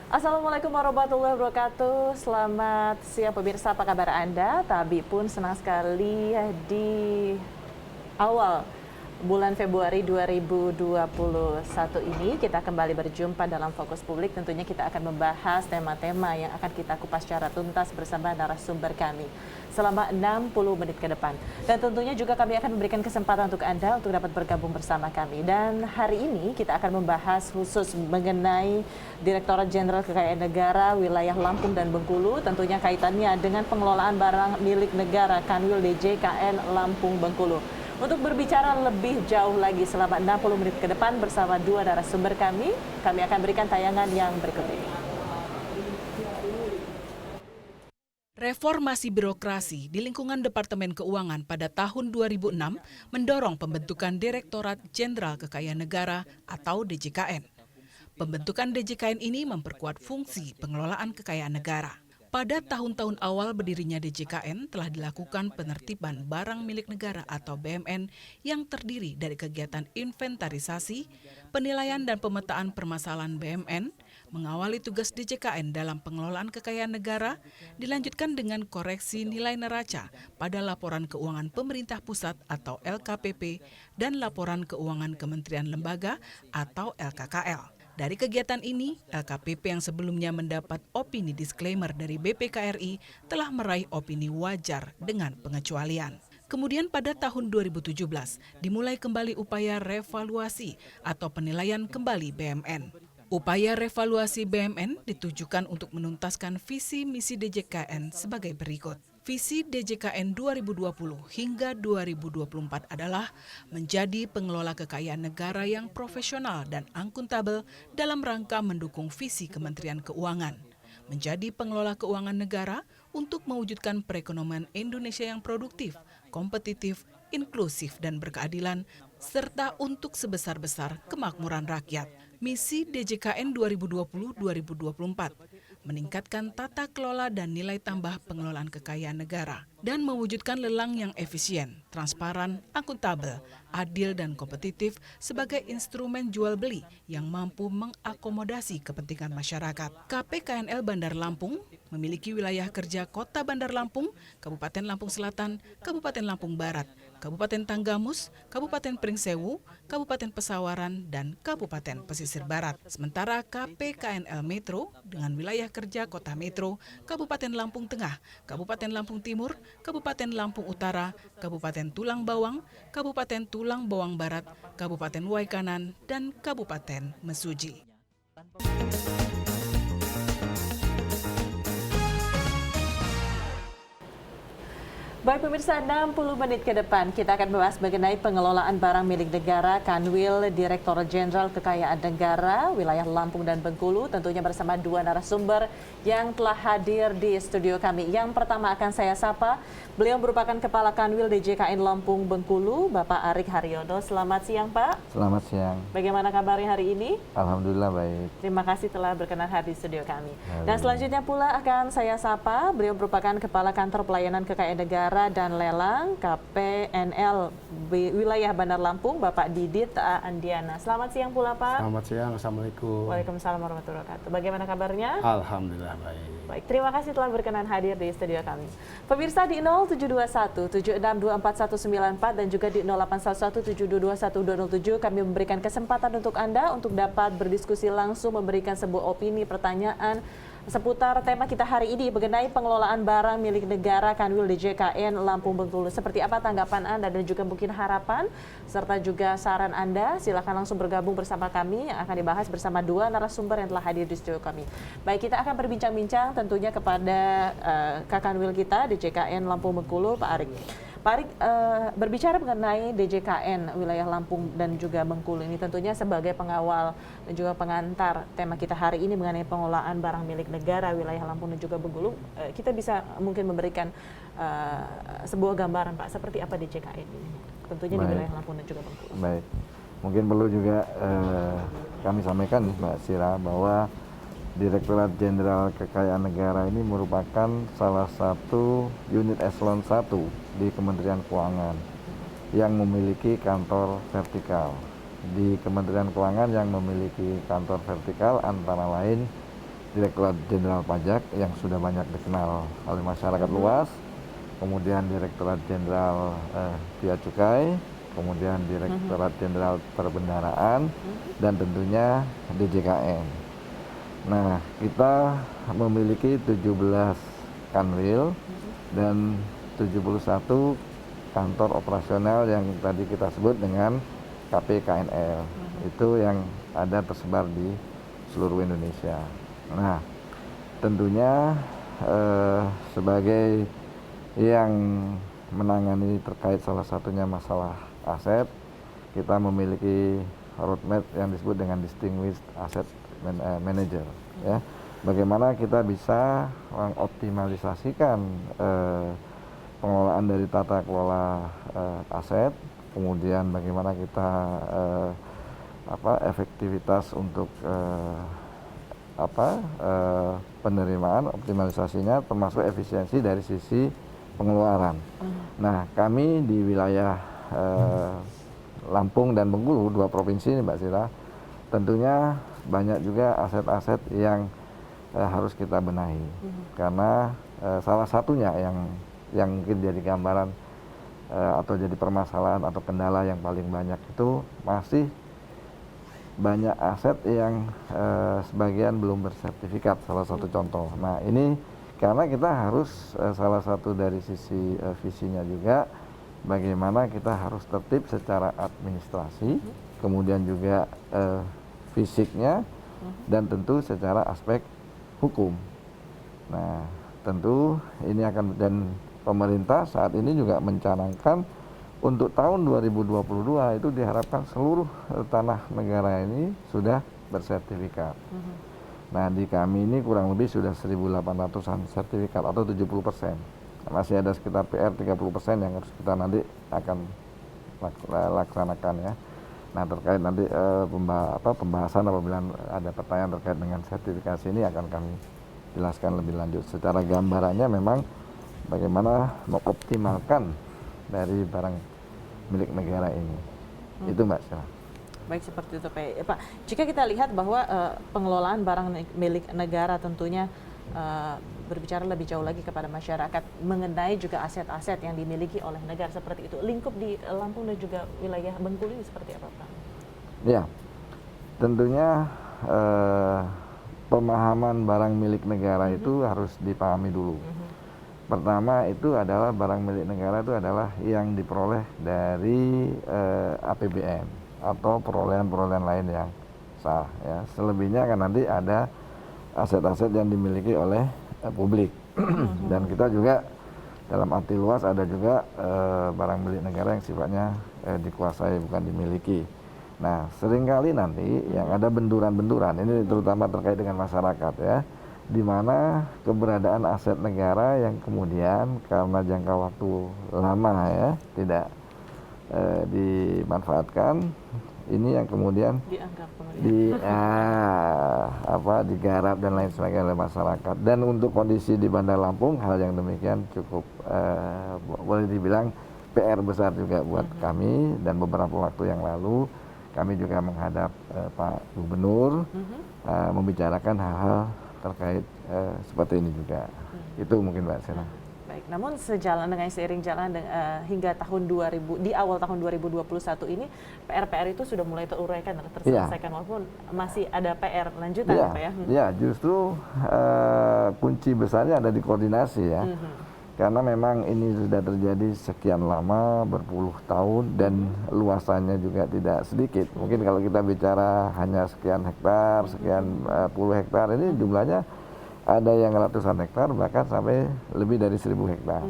Assalamualaikum warahmatullahi wabarakatuh. Selamat siang pemirsa, apa kabar Anda? Tabi pun senang sekali di awal bulan Februari 2021 ini kita kembali berjumpa dalam Fokus Publik. Tentunya kita akan membahas tema-tema yang akan kita kupas secara tuntas bersama narasumber kami selama 60 menit ke depan. Dan tentunya juga kami akan memberikan kesempatan untuk Anda untuk dapat bergabung bersama kami. Dan hari ini kita akan membahas khusus mengenai Direktorat Jenderal Kekayaan Negara wilayah Lampung dan Bengkulu, tentunya kaitannya dengan pengelolaan barang milik negara Kanwil DJKN Lampung Bengkulu. Untuk berbicara lebih jauh lagi selama 60 menit ke depan bersama dua narasumber kami akan berikan tayangan yang berikut ini. Reformasi birokrasi di lingkungan Departemen Keuangan pada tahun 2006 mendorong pembentukan Direktorat Jenderal Kekayaan Negara atau DJKN. Pembentukan DJKN ini memperkuat fungsi pengelolaan kekayaan negara. Pada tahun-tahun awal berdirinya DJKN telah dilakukan penertiban barang milik negara atau BMN yang terdiri dari kegiatan inventarisasi, penilaian dan pemetaan permasalahan BMN, mengawali tugas DJKN dalam pengelolaan kekayaan negara, dilanjutkan dengan koreksi nilai neraca pada laporan keuangan pemerintah pusat atau LKPP dan laporan keuangan Kementerian Lembaga atau LKKL. Dari kegiatan ini, LKPP yang sebelumnya mendapat opini disclaimer dari BPKRI telah meraih opini wajar dengan pengecualian. Kemudian pada tahun 2017 dimulai kembali upaya revaluasi atau penilaian kembali BMN. Upaya revaluasi BMN ditujukan untuk menuntaskan visi misi DJKN sebagai berikut. Visi DJKN 2020 hingga 2024 adalah menjadi pengelola kekayaan negara yang profesional dan akuntabel dalam rangka mendukung visi Kementerian Keuangan. Menjadi pengelola keuangan negara untuk mewujudkan perekonomian Indonesia yang produktif, kompetitif, inklusif, dan berkeadilan, serta untuk sebesar-besar kemakmuran rakyat. Misi DJKN 2020-2024 meningkatkan tata kelola dan nilai tambah pengelolaan kekayaan negara dan mewujudkan lelang yang efisien, transparan, akuntabel, adil, dan kompetitif sebagai instrumen jual beli yang mampu mengakomodasi kepentingan masyarakat. KPKNL Bandar Lampung memiliki wilayah kerja Kota Bandar Lampung, Kabupaten Lampung Selatan, Kabupaten Lampung Barat, Kabupaten Tanggamus, Kabupaten Pringsewu, Kabupaten Pesawaran, dan Kabupaten Pesisir Barat. Sementara KPKNL Metro dengan wilayah kerja Kota Metro, Kabupaten Lampung Tengah, Kabupaten Lampung Timur, Kabupaten Lampung Utara, Kabupaten Tulang Bawang, Kabupaten Tulang Bawang Barat, Kabupaten Waikanan, dan Kabupaten Mesuji. Baik pemirsa, 60 menit ke depan kita akan membahas mengenai pengelolaan barang milik negara Kanwil Direktorat Jenderal Kekayaan Negara wilayah Lampung dan Bengkulu, tentunya bersama dua narasumber yang telah hadir di studio kami. Yang pertama akan saya sapa, beliau merupakan Kepala Kanwil DJKN Lampung Bengkulu, Bapak Arik Haryono. Selamat siang Pak. Selamat siang. Bagaimana kabarnya hari ini? Alhamdulillah baik. Terima kasih telah berkenan hadir di studio kami. Dan selanjutnya pula akan saya sapa, beliau merupakan Kepala Kantor Pelayanan Kekayaan Negara dan Lelang KPNL Wilayah Bandar Lampung, Bapak Didit Andiana. Selamat siang pula Pak. Selamat siang, Assalamualaikum. Waalaikumsalam warahmatullahi wabarakatuh. Bagaimana kabarnya? Alhamdulillah baik. Baik, terima kasih telah berkenan hadir di studio kami. Pemirsa di 0721 7624 194 dan juga di 0811 722 1207 kami memberikan kesempatan untuk Anda untuk dapat berdiskusi langsung, memberikan sebuah opini, pertanyaan seputar tema kita hari ini mengenai pengelolaan barang milik negara Kanwil DJKN Lampung Bengkulu. Seperti apa tanggapan Anda dan juga mungkin harapan serta juga saran Anda? Silakan langsung bergabung bersama kami yang akan dibahas bersama dua narasumber yang telah hadir di studio kami. Baik, kita akan berbincang-bincang tentunya kepada Kakanwil kita DJKN Lampung Bengkulu, Pak Arik. Pak Arik, berbicara mengenai DJKN wilayah Lampung dan juga Bengkulu ini tentunya sebagai pengawal dan juga pengantar tema kita hari ini mengenai pengelolaan barang milik negara wilayah Lampung dan juga Bengkulu, kita bisa mungkin memberikan sebuah gambaran Pak, seperti apa DJKN ini tentunya di wilayah Lampung dan juga Bengkulu. Baik, mungkin perlu juga kami sampaikan Mbak Sira bahwa Direktorat Jenderal Kekayaan Negara ini merupakan salah satu unit eselon 1 di Kementerian Keuangan yang memiliki kantor vertikal. Di Kementerian Keuangan yang memiliki kantor vertikal antara lain Direktorat Jenderal Pajak yang sudah banyak dikenal oleh masyarakat luas, kemudian Direktorat Jenderal Bea Cukai, kemudian Direktorat Jenderal Perbendaraan, dan tentunya DJKN. Nah, kita memiliki 17 kanwil dan 71 kantor operasional yang tadi kita sebut dengan KPKNL. Itu yang ada tersebar di seluruh Indonesia. Nah, tentunya sebagai yang menangani terkait salah satunya masalah aset, kita memiliki roadmap yang disebut dengan Distinguished Asset Manager. Ya, bagaimana kita bisa mengoptimalisasikan pengelolaan dari tata kelola aset, kemudian bagaimana kita efektivitas untuk penerimaan, optimalisasinya, termasuk efisiensi dari sisi pengeluaran. Nah, kami di wilayah Lampung dan Bengkulu, 2 provinsi ini Mbak Sira, tentunya banyak juga aset-aset yang harus kita benahi. Karena salah satunya yang mungkin jadi gambaran atau jadi permasalahan atau kendala yang paling banyak itu masih banyak aset yang sebagian belum bersertifikat, salah satu contoh. Nah, ini karena kita harus salah satu dari sisi visinya juga bagaimana kita harus tertib secara administrasi, kemudian juga fisiknya, dan tentu secara aspek hukum. Nah, tentu ini akan, dan pemerintah saat ini juga mencanangkan untuk tahun 2022 itu diharapkan seluruh tanah negara ini sudah bersertifikat. Nah, di kami ini kurang lebih sudah 1.800-an sertifikat atau 70%. Masih ada sekitar PR 30% yang harus kita nanti akan laksanakan ya. Nah, terkait nanti pembahasan apabila ada pertanyaan terkait dengan sertifikasi ini akan kami jelaskan lebih lanjut. Secara gambarannya memang bagaimana mengoptimalkan dari barang milik negara ini. Itu Mbak Syah. Baik, seperti itu Pak. Jika kita lihat bahwa pengelolaan barang milik negara tentunya berbicara lebih jauh lagi kepada masyarakat mengenai juga aset-aset yang dimiliki oleh negara seperti itu. Lingkup di Lampung dan juga wilayah Bengkulu ini seperti apa Pak? Ya, tentunya pemahaman barang milik negara itu harus dipahami dulu. Pertama itu adalah barang milik negara itu adalah yang diperoleh dari APBN atau perolehan-perolehan lain yang sah ya. Selebihnya kan nanti ada aset-aset yang dimiliki oleh publik. Dan kita juga dalam arti luas ada juga barang milik negara yang sifatnya dikuasai bukan dimiliki. Nah, seringkali nanti yang ada benturan-benturan ini terutama terkait dengan masyarakat ya, di mana keberadaan aset negara yang kemudian karena jangka waktu lama ya tidak dimanfaatkan, ini yang kemudian digarap dan lain sebagainya oleh masyarakat. Dan untuk kondisi di Bandar Lampung hal yang demikian cukup boleh dibilang PR besar juga buat kami, dan beberapa waktu yang lalu kami juga menghadap Pak Gubernur membicarakan hal-hal terkait seperti ini juga. Itu mungkin Mbak Sena. Baik, namun seiring jalan hingga di awal tahun 2021 ini PR-PR itu sudah mulai teruraikan atau terselesaikan, walaupun masih ada PR lanjutan Pak ya? Ya, justru kunci besarnya ada di koordinasi ya. Karena memang ini sudah terjadi sekian lama, berpuluh tahun, dan luasannya juga tidak sedikit. Mungkin kalau kita bicara hanya sekian hektar, sekian puluh hektar, ini jumlahnya ada yang ratusan hektar, bahkan sampai lebih dari 1.000 hektar.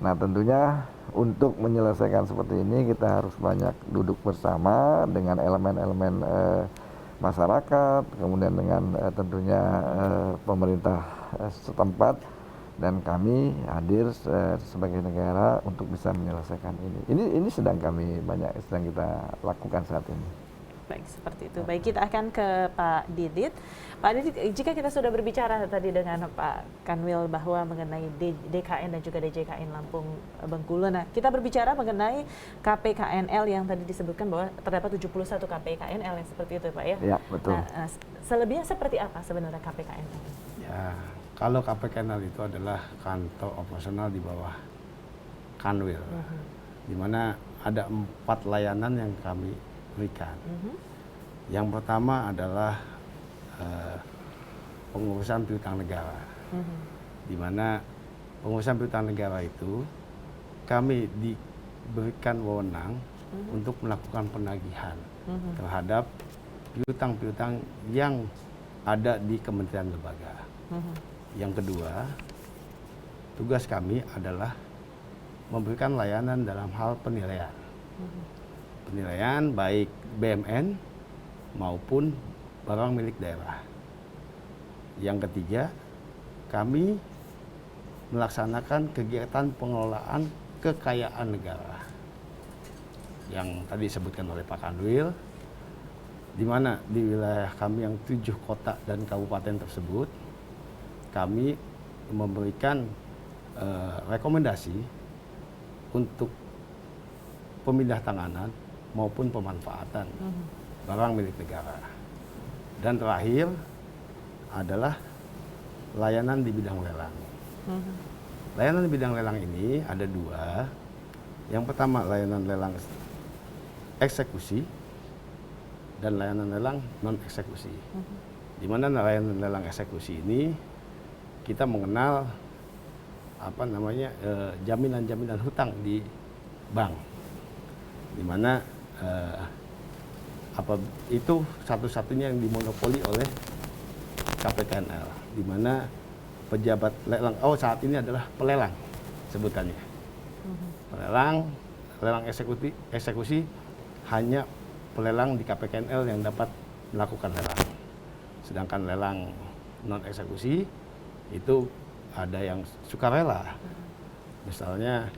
Nah, tentunya untuk menyelesaikan seperti ini kita harus banyak duduk bersama dengan elemen-elemen masyarakat, kemudian dengan tentunya pemerintah setempat, dan kami hadir sebagai negara untuk bisa menyelesaikan ini. Ini sedang kita lakukan saat ini. Baik, seperti itu. Baik, kita akan ke Pak Didit. Pak Didit, jika kita sudah berbicara tadi dengan Pak Kanwil bahwa mengenai DKN dan juga DJKN Lampung Bengkulu, nah kita berbicara mengenai KPKNL yang tadi disebutkan bahwa terdapat 71 KPKNL yang seperti itu, Pak ya? Ya, betul. Nah, selebihnya seperti apa sebenarnya KPKNL? Ya, kalau KPKNL itu adalah kantor operasional di bawah Kanwil, di mana ada 4 layanan yang kami berikan. Yang pertama adalah pengurusan piutang negara, di mana pengurusan piutang negara itu kami diberikan wewenang untuk melakukan penagihan terhadap piutang-piutang yang ada di kementerian lembaga. Yang kedua, tugas kami adalah memberikan layanan dalam hal penilaian. Penilaian baik BMN maupun barang milik daerah. Yang ketiga, kami melaksanakan kegiatan pengelolaan kekayaan negara yang tadi disebutkan oleh Pak Kanwil, di mana di wilayah kami yang 7 kota dan kabupaten tersebut, kami memberikan rekomendasi untuk pemindah tanganan maupun pemanfaatan barang milik negara. Dan terakhir adalah layanan di bidang lelang. Layanan di bidang lelang ini ada 2. Yang pertama layanan lelang eksekusi dan layanan lelang non eksekusi. Di mana layanan lelang eksekusi ini kita mengenal jaminan-jaminan hutang di bank, di mana itu satu-satunya yang dimonopoli oleh KPKNL, di mana pejabat lelang saat ini adalah pelelang sebutannya. Lelang eksekusi hanya pelelang di KPKNL yang dapat melakukan lelang. Sedangkan lelang non eksekusi itu ada yang sukarela. Misalnya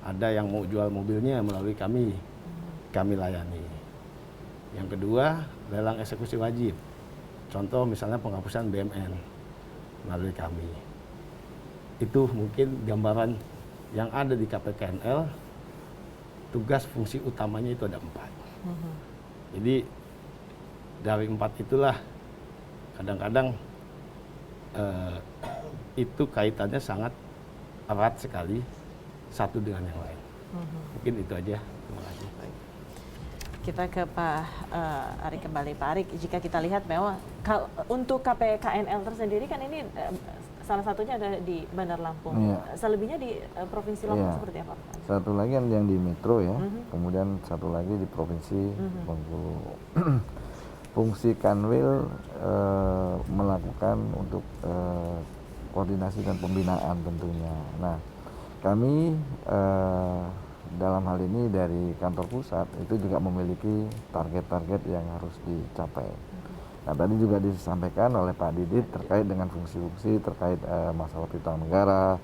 ada yang mau jual mobilnya melalui kami layani. Yang kedua, lelang eksekusi wajib. Contoh misalnya penghapusan BMN melalui kami. Itu mungkin gambaran yang ada di KPKNL. Tugas fungsi utamanya itu ada 4. Jadi dari 4 itulah kadang-kadang itu kaitannya sangat erat sekali satu dengan yang lain. Mungkin itu aja. Terima kasih. Kita ke Pak Arik kembali. Pak Arik, jika kita lihat memang untuk KPKNL tersendiri kan ini salah satunya ada di Bandar Lampung. Iya. Selebihnya di Provinsi Lampung Iya. seperti apa? Satu lagi yang di Metro ya, kemudian satu lagi di Provinsi Bengkulu. Fungsi Kanwil melakukan untuk koordinasi dan pembinaan tentunya. Nah, kami dalam hal ini dari kantor pusat itu juga memiliki target-target yang harus dicapai. Nah, tadi juga disampaikan oleh Pak Didit terkait dengan fungsi-fungsi terkait masalah piutang negara,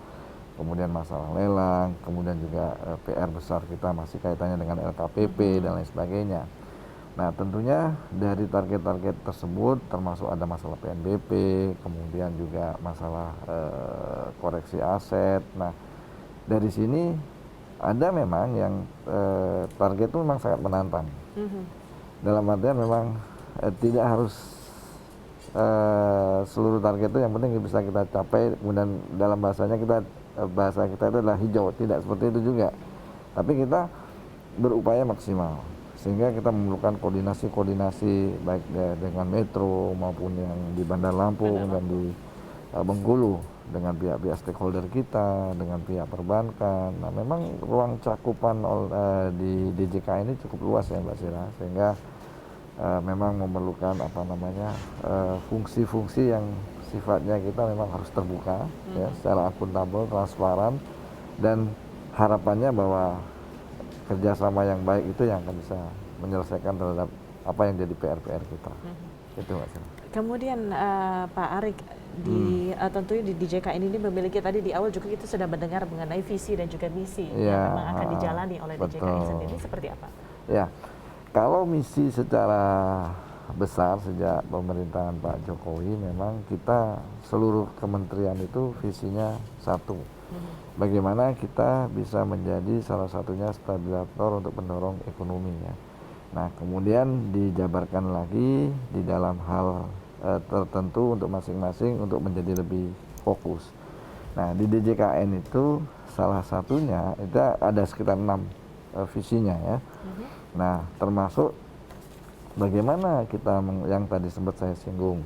kemudian masalah lelang, kemudian juga PR besar kita masih kaitannya dengan LKPP dan lain sebagainya. Nah, tentunya dari target-target tersebut termasuk ada masalah PNBP, kemudian juga masalah koreksi aset. Nah, dari sini ada memang yang target itu memang sangat menantang. Dalam artian memang tidak harus seluruh target itu yang penting bisa kita capai, kemudian dalam bahasa kita itu adalah hijau, tidak seperti itu juga. Tapi kita berupaya maksimal. Sehingga kita memerlukan koordinasi baik dengan Metro maupun yang di Bandar Lampung dan di Bengkulu dengan pihak-pihak stakeholder kita, dengan pihak perbankan. Nah, memang ruang cakupan di DJK ini cukup luas ya Mbak Sira, sehingga memang memerlukan fungsi-fungsi yang sifatnya kita memang harus terbuka ya, secara akuntabel, transparan, dan harapannya bahwa kerjasama yang baik itu yang akan bisa menyelesaikan terhadap apa yang jadi PR-PR kita. Itu Mbak Sira. Kemudian Pak Arik, tentunya di DJK ini memiliki, tadi di awal juga kita sudah mendengar mengenai visi dan juga misi yang memang akan dijalani oleh DJK sendiri, seperti apa? Ya, Kalau misi secara besar sejak pemerintahan Pak Jokowi, memang kita seluruh kementerian itu visinya satu. Bagaimana kita bisa menjadi salah satunya stabilisator untuk mendorong ekonominya. Nah, kemudian dijabarkan lagi di dalam hal tertentu untuk masing-masing untuk menjadi lebih fokus. Nah, di DJKN itu salah satunya itu ada sekitar 6 visinya ya. Nah, termasuk bagaimana kita yang tadi sempat saya singgung,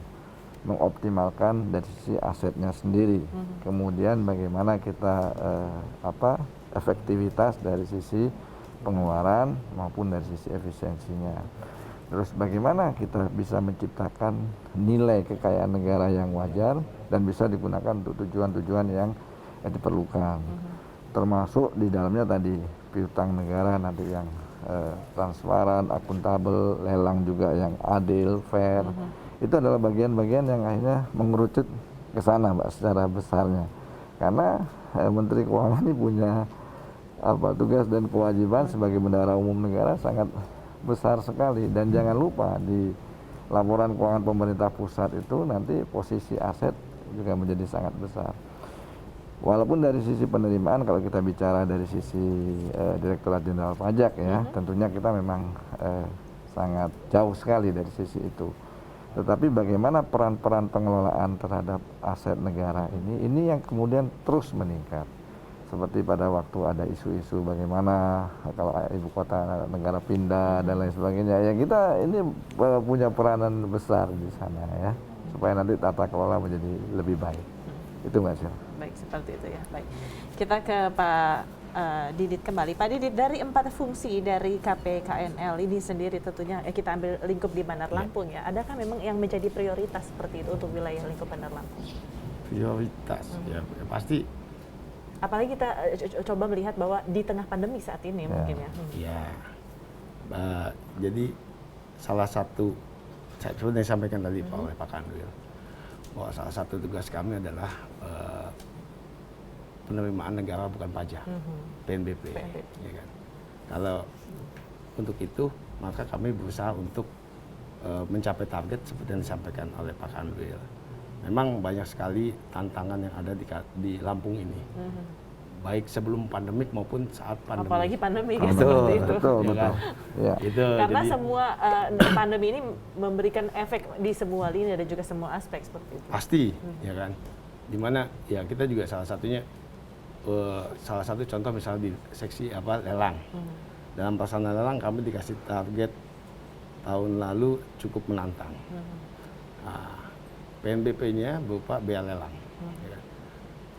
mengoptimalkan dari sisi asetnya sendiri. Kemudian bagaimana kita efektivitas dari sisi pengeluaran maupun dari sisi efisiensinya. Terus bagaimana kita bisa menciptakan nilai kekayaan negara yang wajar dan bisa digunakan untuk tujuan-tujuan yang diperlukan. Termasuk di dalamnya tadi piutang negara nanti yang transparan, akuntabel, lelang juga yang adil, fair. Itu adalah bagian-bagian yang akhirnya mengerucut ke sana, Mbak, secara besarnya. Karena Menteri Keuangan ini punya tugas dan kewajiban sebagai bendahara umum negara sangat besar sekali. Dan jangan lupa di laporan keuangan pemerintah pusat itu nanti posisi aset juga menjadi sangat besar. Walaupun dari sisi penerimaan, kalau kita bicara dari sisi Direktorat Jenderal Pajak ya, tentunya kita memang sangat jauh sekali dari sisi itu. Tetapi bagaimana peran-peran pengelolaan terhadap aset negara ini yang kemudian terus meningkat. Seperti pada waktu ada isu-isu bagaimana kalau ibu kota negara pindah dan lain sebagainya. Ya kita ini punya peranan besar di sana ya, supaya nanti tata kelola menjadi lebih baik. Itu Mbak Syil. Baik, seperti itu ya. Baik, kita ke Pak Didit kembali. Pak Didit, dari 4 fungsi dari KPKNL ini sendiri tentunya kita ambil lingkup di Bandar Lampung ya. Adakah memang yang menjadi prioritas seperti itu untuk wilayah lingkup Bandar Lampung? Prioritas ya pasti. Apalagi kita coba melihat bahwa di tengah pandemi saat ini mungkin ya. Ya, jadi salah satu seperti yang disampaikan tadi oleh Pak Kanwil, bahwa salah satu tugas kami adalah penerimaan negara bukan pajak, PNBP. Ya kan? Kalau untuk itu maka kami berusaha untuk mencapai target seperti yang disampaikan oleh Pak Kanwil. Memang banyak sekali tantangan yang ada di Lampung ini, baik sebelum pandemik maupun saat pandemi. Apalagi pandemi kan Betul, seperti itu. betul. Ya. Itu, Karena jadi, semua pandemi ini memberikan efek di semua lini dan juga semua aspek seperti itu. pasti, ya kan. Dimana ya kita juga salah satunya, salah satu contoh misalnya di seksi lelang. Dalam pelaksanaan lelang kami dikasih target tahun lalu cukup menantang. Nah, PNBP-nya berupa bea lelang. Ya.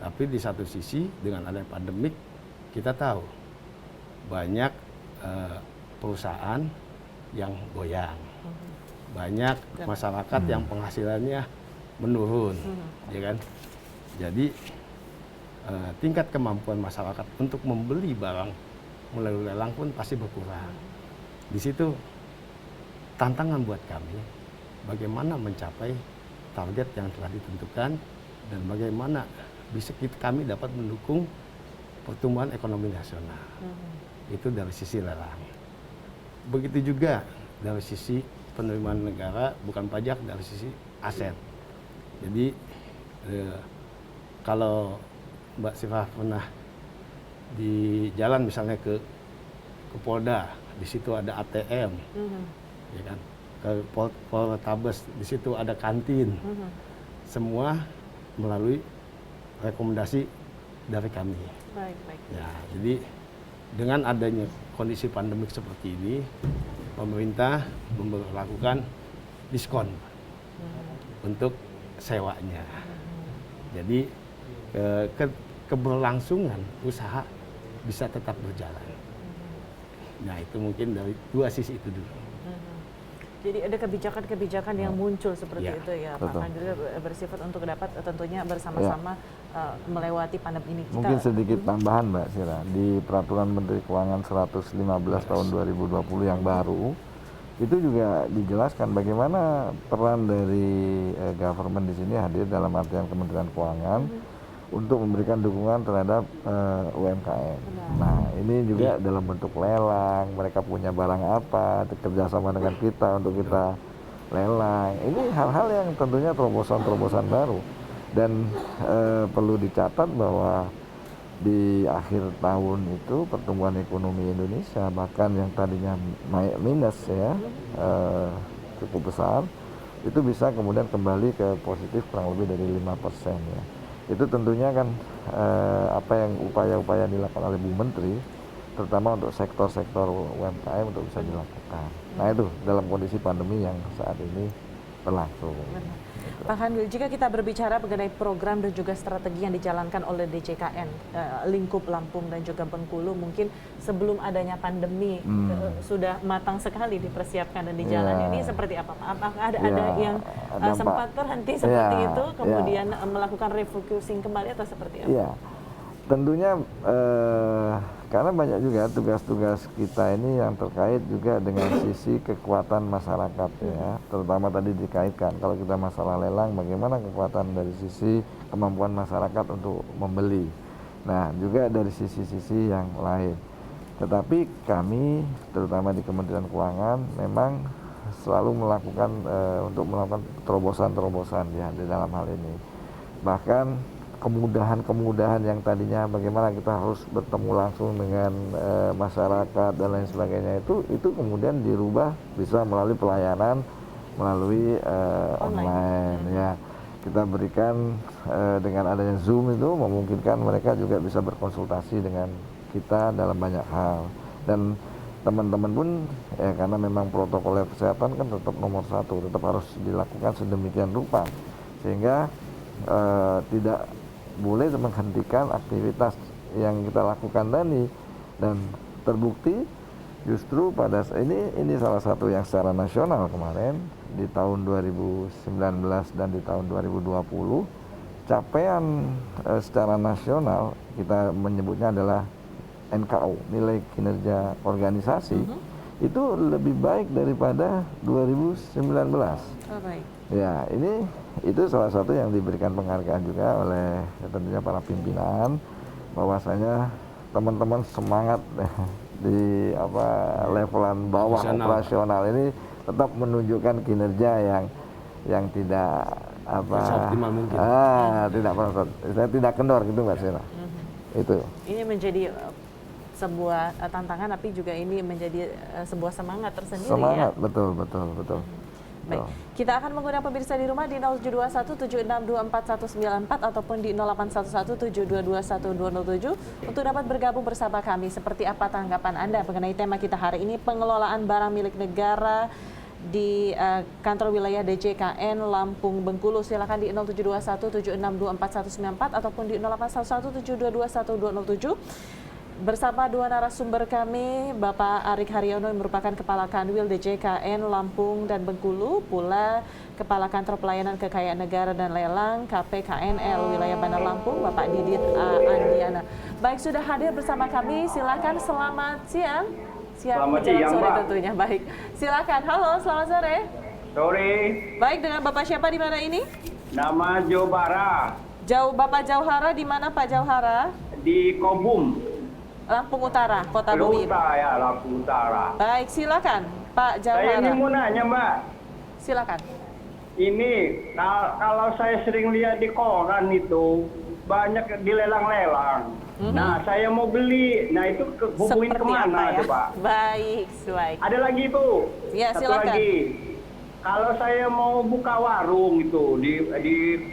Tapi di satu sisi dengan adanya pandemik kita tahu banyak perusahaan yang goyang, banyak masyarakat yang penghasilannya menurun, ya kan. Jadi tingkat kemampuan masyarakat untuk membeli barang melalui lelang pun pasti berkurang. Di situ tantangan buat kami bagaimana mencapai target yang telah ditentukan dan bagaimana bisa kami dapat mendukung pertumbuhan ekonomi nasional. Itu dari sisi lelang. Begitu juga dari sisi penerimaan negara bukan pajak, dari sisi aset. Jadi kalau Mbak Sifah pernah di jalan misalnya ke Polda, di situ ada ATM, ya kan? Ke Poltabes, di situ ada kantin, semua melalui rekomendasi dari kami. Baik. Ya, jadi dengan adanya kondisi pandemik seperti ini, pemerintah memperlakukan diskon untuk sewanya. Jadi keberlangsungan usaha bisa tetap berjalan. Nah, itu mungkin dari 2 sisi itu dulu. Jadi ada kebijakan-kebijakan yang muncul seperti itu ya, Pak betul. Kanwil, bersifat untuk dapat tentunya bersama-sama melewati pandemi ini. Mungkin sedikit tambahan Mbak Sira, di Peraturan Menteri Keuangan 115 tahun 2020 yang baru, itu juga dijelaskan bagaimana peran dari government di sini hadir dalam artian Kementerian Keuangan untuk memberikan dukungan terhadap UMKM. Nah, ini juga dalam bentuk lelang, mereka punya barang apa, kerjasama dengan kita untuk kita lelang. Ini hal-hal yang tentunya terobosan-terobosan baru. Dan perlu dicatat bahwa di akhir tahun itu pertumbuhan ekonomi Indonesia bahkan yang tadinya minus ya cukup besar, itu bisa kemudian kembali ke positif kurang lebih dari 5% ya. Itu tentunya kan apa yang upaya-upaya dilakukan oleh Bu Menteri, terutama untuk sektor-sektor UMKM untuk bisa dilakukan. Nah itu dalam kondisi pandemi yang saat ini berlangsung. Pak Kanwil, jika kita berbicara mengenai program dan juga strategi yang dijalankan oleh DJKN, lingkup Lampung dan juga Bengkulu, mungkin sebelum adanya pandemi sudah matang sekali dipersiapkan dan dijalani. Ini seperti apa Pak? Apakah ada yang sempat terhenti seperti itu, kemudian melakukan refocusing kembali atau seperti apa? Iya, tentunya karena banyak juga tugas-tugas kita ini yang terkait juga dengan sisi kekuatan masyarakat ya, terutama tadi dikaitkan kalau kita masalah lelang, bagaimana kekuatan dari sisi kemampuan masyarakat untuk membeli. Nah juga dari sisi-sisi yang lain. Tetapi kami terutama di Kementerian Keuangan memang selalu melakukan untuk melakukan terobosan-terobosan ya di dalam hal ini. Bahkan kemudahan-kemudahan yang tadinya bagaimana kita harus bertemu langsung dengan masyarakat dan lain sebagainya itu kemudian dirubah bisa melalui pelayanan melalui online ya. Kita berikan dengan adanya Zoom itu memungkinkan mereka juga bisa berkonsultasi dengan kita dalam banyak hal, dan teman-teman pun ya karena memang protokol kesehatan kan tetap nomor satu, tetap harus dilakukan sedemikian rupa sehingga tidak boleh menghentikan aktivitas yang kita lakukan tadi. Dan terbukti justru pada ini salah satu yang secara nasional kemarin di tahun 2019 dan di tahun 2020 capaian secara nasional kita menyebutnya adalah NKO, nilai kinerja organisasi, itu lebih baik daripada 2019. Ya, itu salah satu yang diberikan penghargaan juga oleh tentunya para pimpinan, bahwasanya teman-teman semangat di levelan bawah operasional ini tetap menunjukkan kinerja yang tidak optimal mungkin. Tidak kendor gitu Mbak Sira. Itu. Ini menjadi sebuah tantangan, tapi juga ini menjadi sebuah semangat tersendiri. Semangat, ya? betul. Baik, kita akan menggunakan pemirsa di rumah di 072176249194 ataupun di 0811722127 untuk dapat bergabung bersama kami. Seperti apa tanggapan Anda mengenai tema kita hari ini, pengelolaan barang milik negara di kantor wilayah DJKN Lampung Bengkulu. Silakan di 072176249194 ataupun di 0811722127. Bersama dua narasumber kami, Bapak Arik Haryono yang merupakan Kepala Kanwil DJKN Lampung dan Bengkulu, pula Kepala Kantor Pelayanan Kekayaan Negara dan Lelang KPKNL Wilayah Bandar Lampung, Bapak Didit Andiana. Baik, sudah hadir bersama kami, silakan. Selamat siang. Selamat siang, sore Mbak. tentunya. Baik, silakan. Halo, selamat sore. Sore. Baik, dengan Bapak siapa di mana ini? Nama Jobara. Bapak Jauhara di mana Pak Jauhara? Di Kobum. Lampung Utara, Kota Bumi. Ya, Lampung Utara. Baik, silakan Pak Saya ini Jauhara. mau nanya, Mbak. Silakan. Ini kalau saya sering lihat di koran itu banyak dilelang-lelang. Nah, saya mau beli. Nah, itu hubungin Seperti kemana apa ya? tuh, Pak? Baik. Ada lagi, Bu. Ya, Satu silakan. lagi. Kalau saya mau buka warung itu di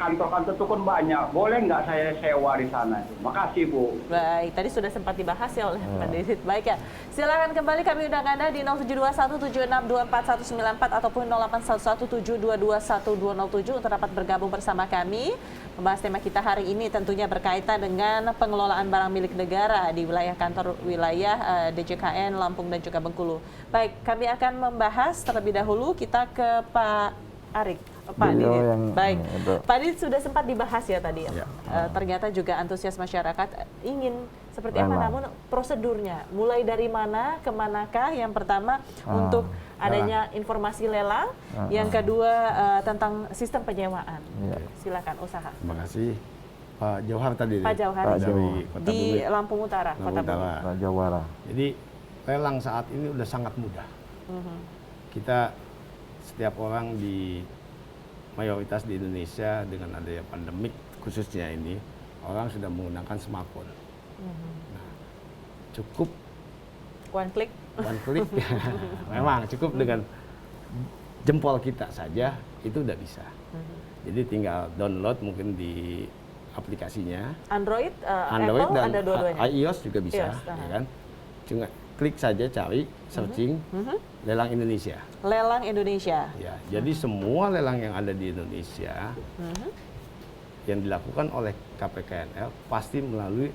kantor-kantor itu kan banyak, boleh nggak saya sewa di sana? Makasih Bu. Baik, tadi sudah sempat dibahas ya oleh Pak Didit. Baik ya, silakan kembali kami undang Anda di 072176249194 ataupun 0811722127 untuk dapat bergabung bersama kami. Membahas tema kita hari ini tentunya berkaitan dengan pengelolaan barang milik negara di wilayah kantor wilayah DJKN Lampung dan juga Bengkulu. Baik, kami akan membahas terlebih dahulu, kita ke Pak Arik. Pak Didit. Baik, Pak Didit sudah sempat dibahas ya tadi. Ya. Ternyata juga antusias masyarakat ingin seperti apa, namun prosedurnya mulai dari mana ke manakah? Yang pertama untuk adanya informasi lelang, yang kedua tentang sistem penyewaan. Silakan usaha. Terima kasih Pak Jauhar tadi. Pak Jauhar. Pak Dari Jauhar. Kota Di Bumi. Lampung Utara, Lampung Kota Bumi. Utara. Raja Wara. Jadi lelang saat ini udah sangat mudah. Kita setiap orang di mayoritas di Indonesia dengan adanya pandemik khususnya ini, orang sudah menggunakan smartphone. Nah, cukup One click. one click, memang cukup dengan jempol kita saja itu udah bisa. Jadi tinggal download mungkin di aplikasinya. Android, Android Apple dan ada dua-duanya. iOS juga bisa, iOS, ya kan? Cuma klik saja cari searching lelang Indonesia. Lelang Indonesia. Ya, jadi semua lelang yang ada di Indonesia yang dilakukan oleh KPKNL pasti melalui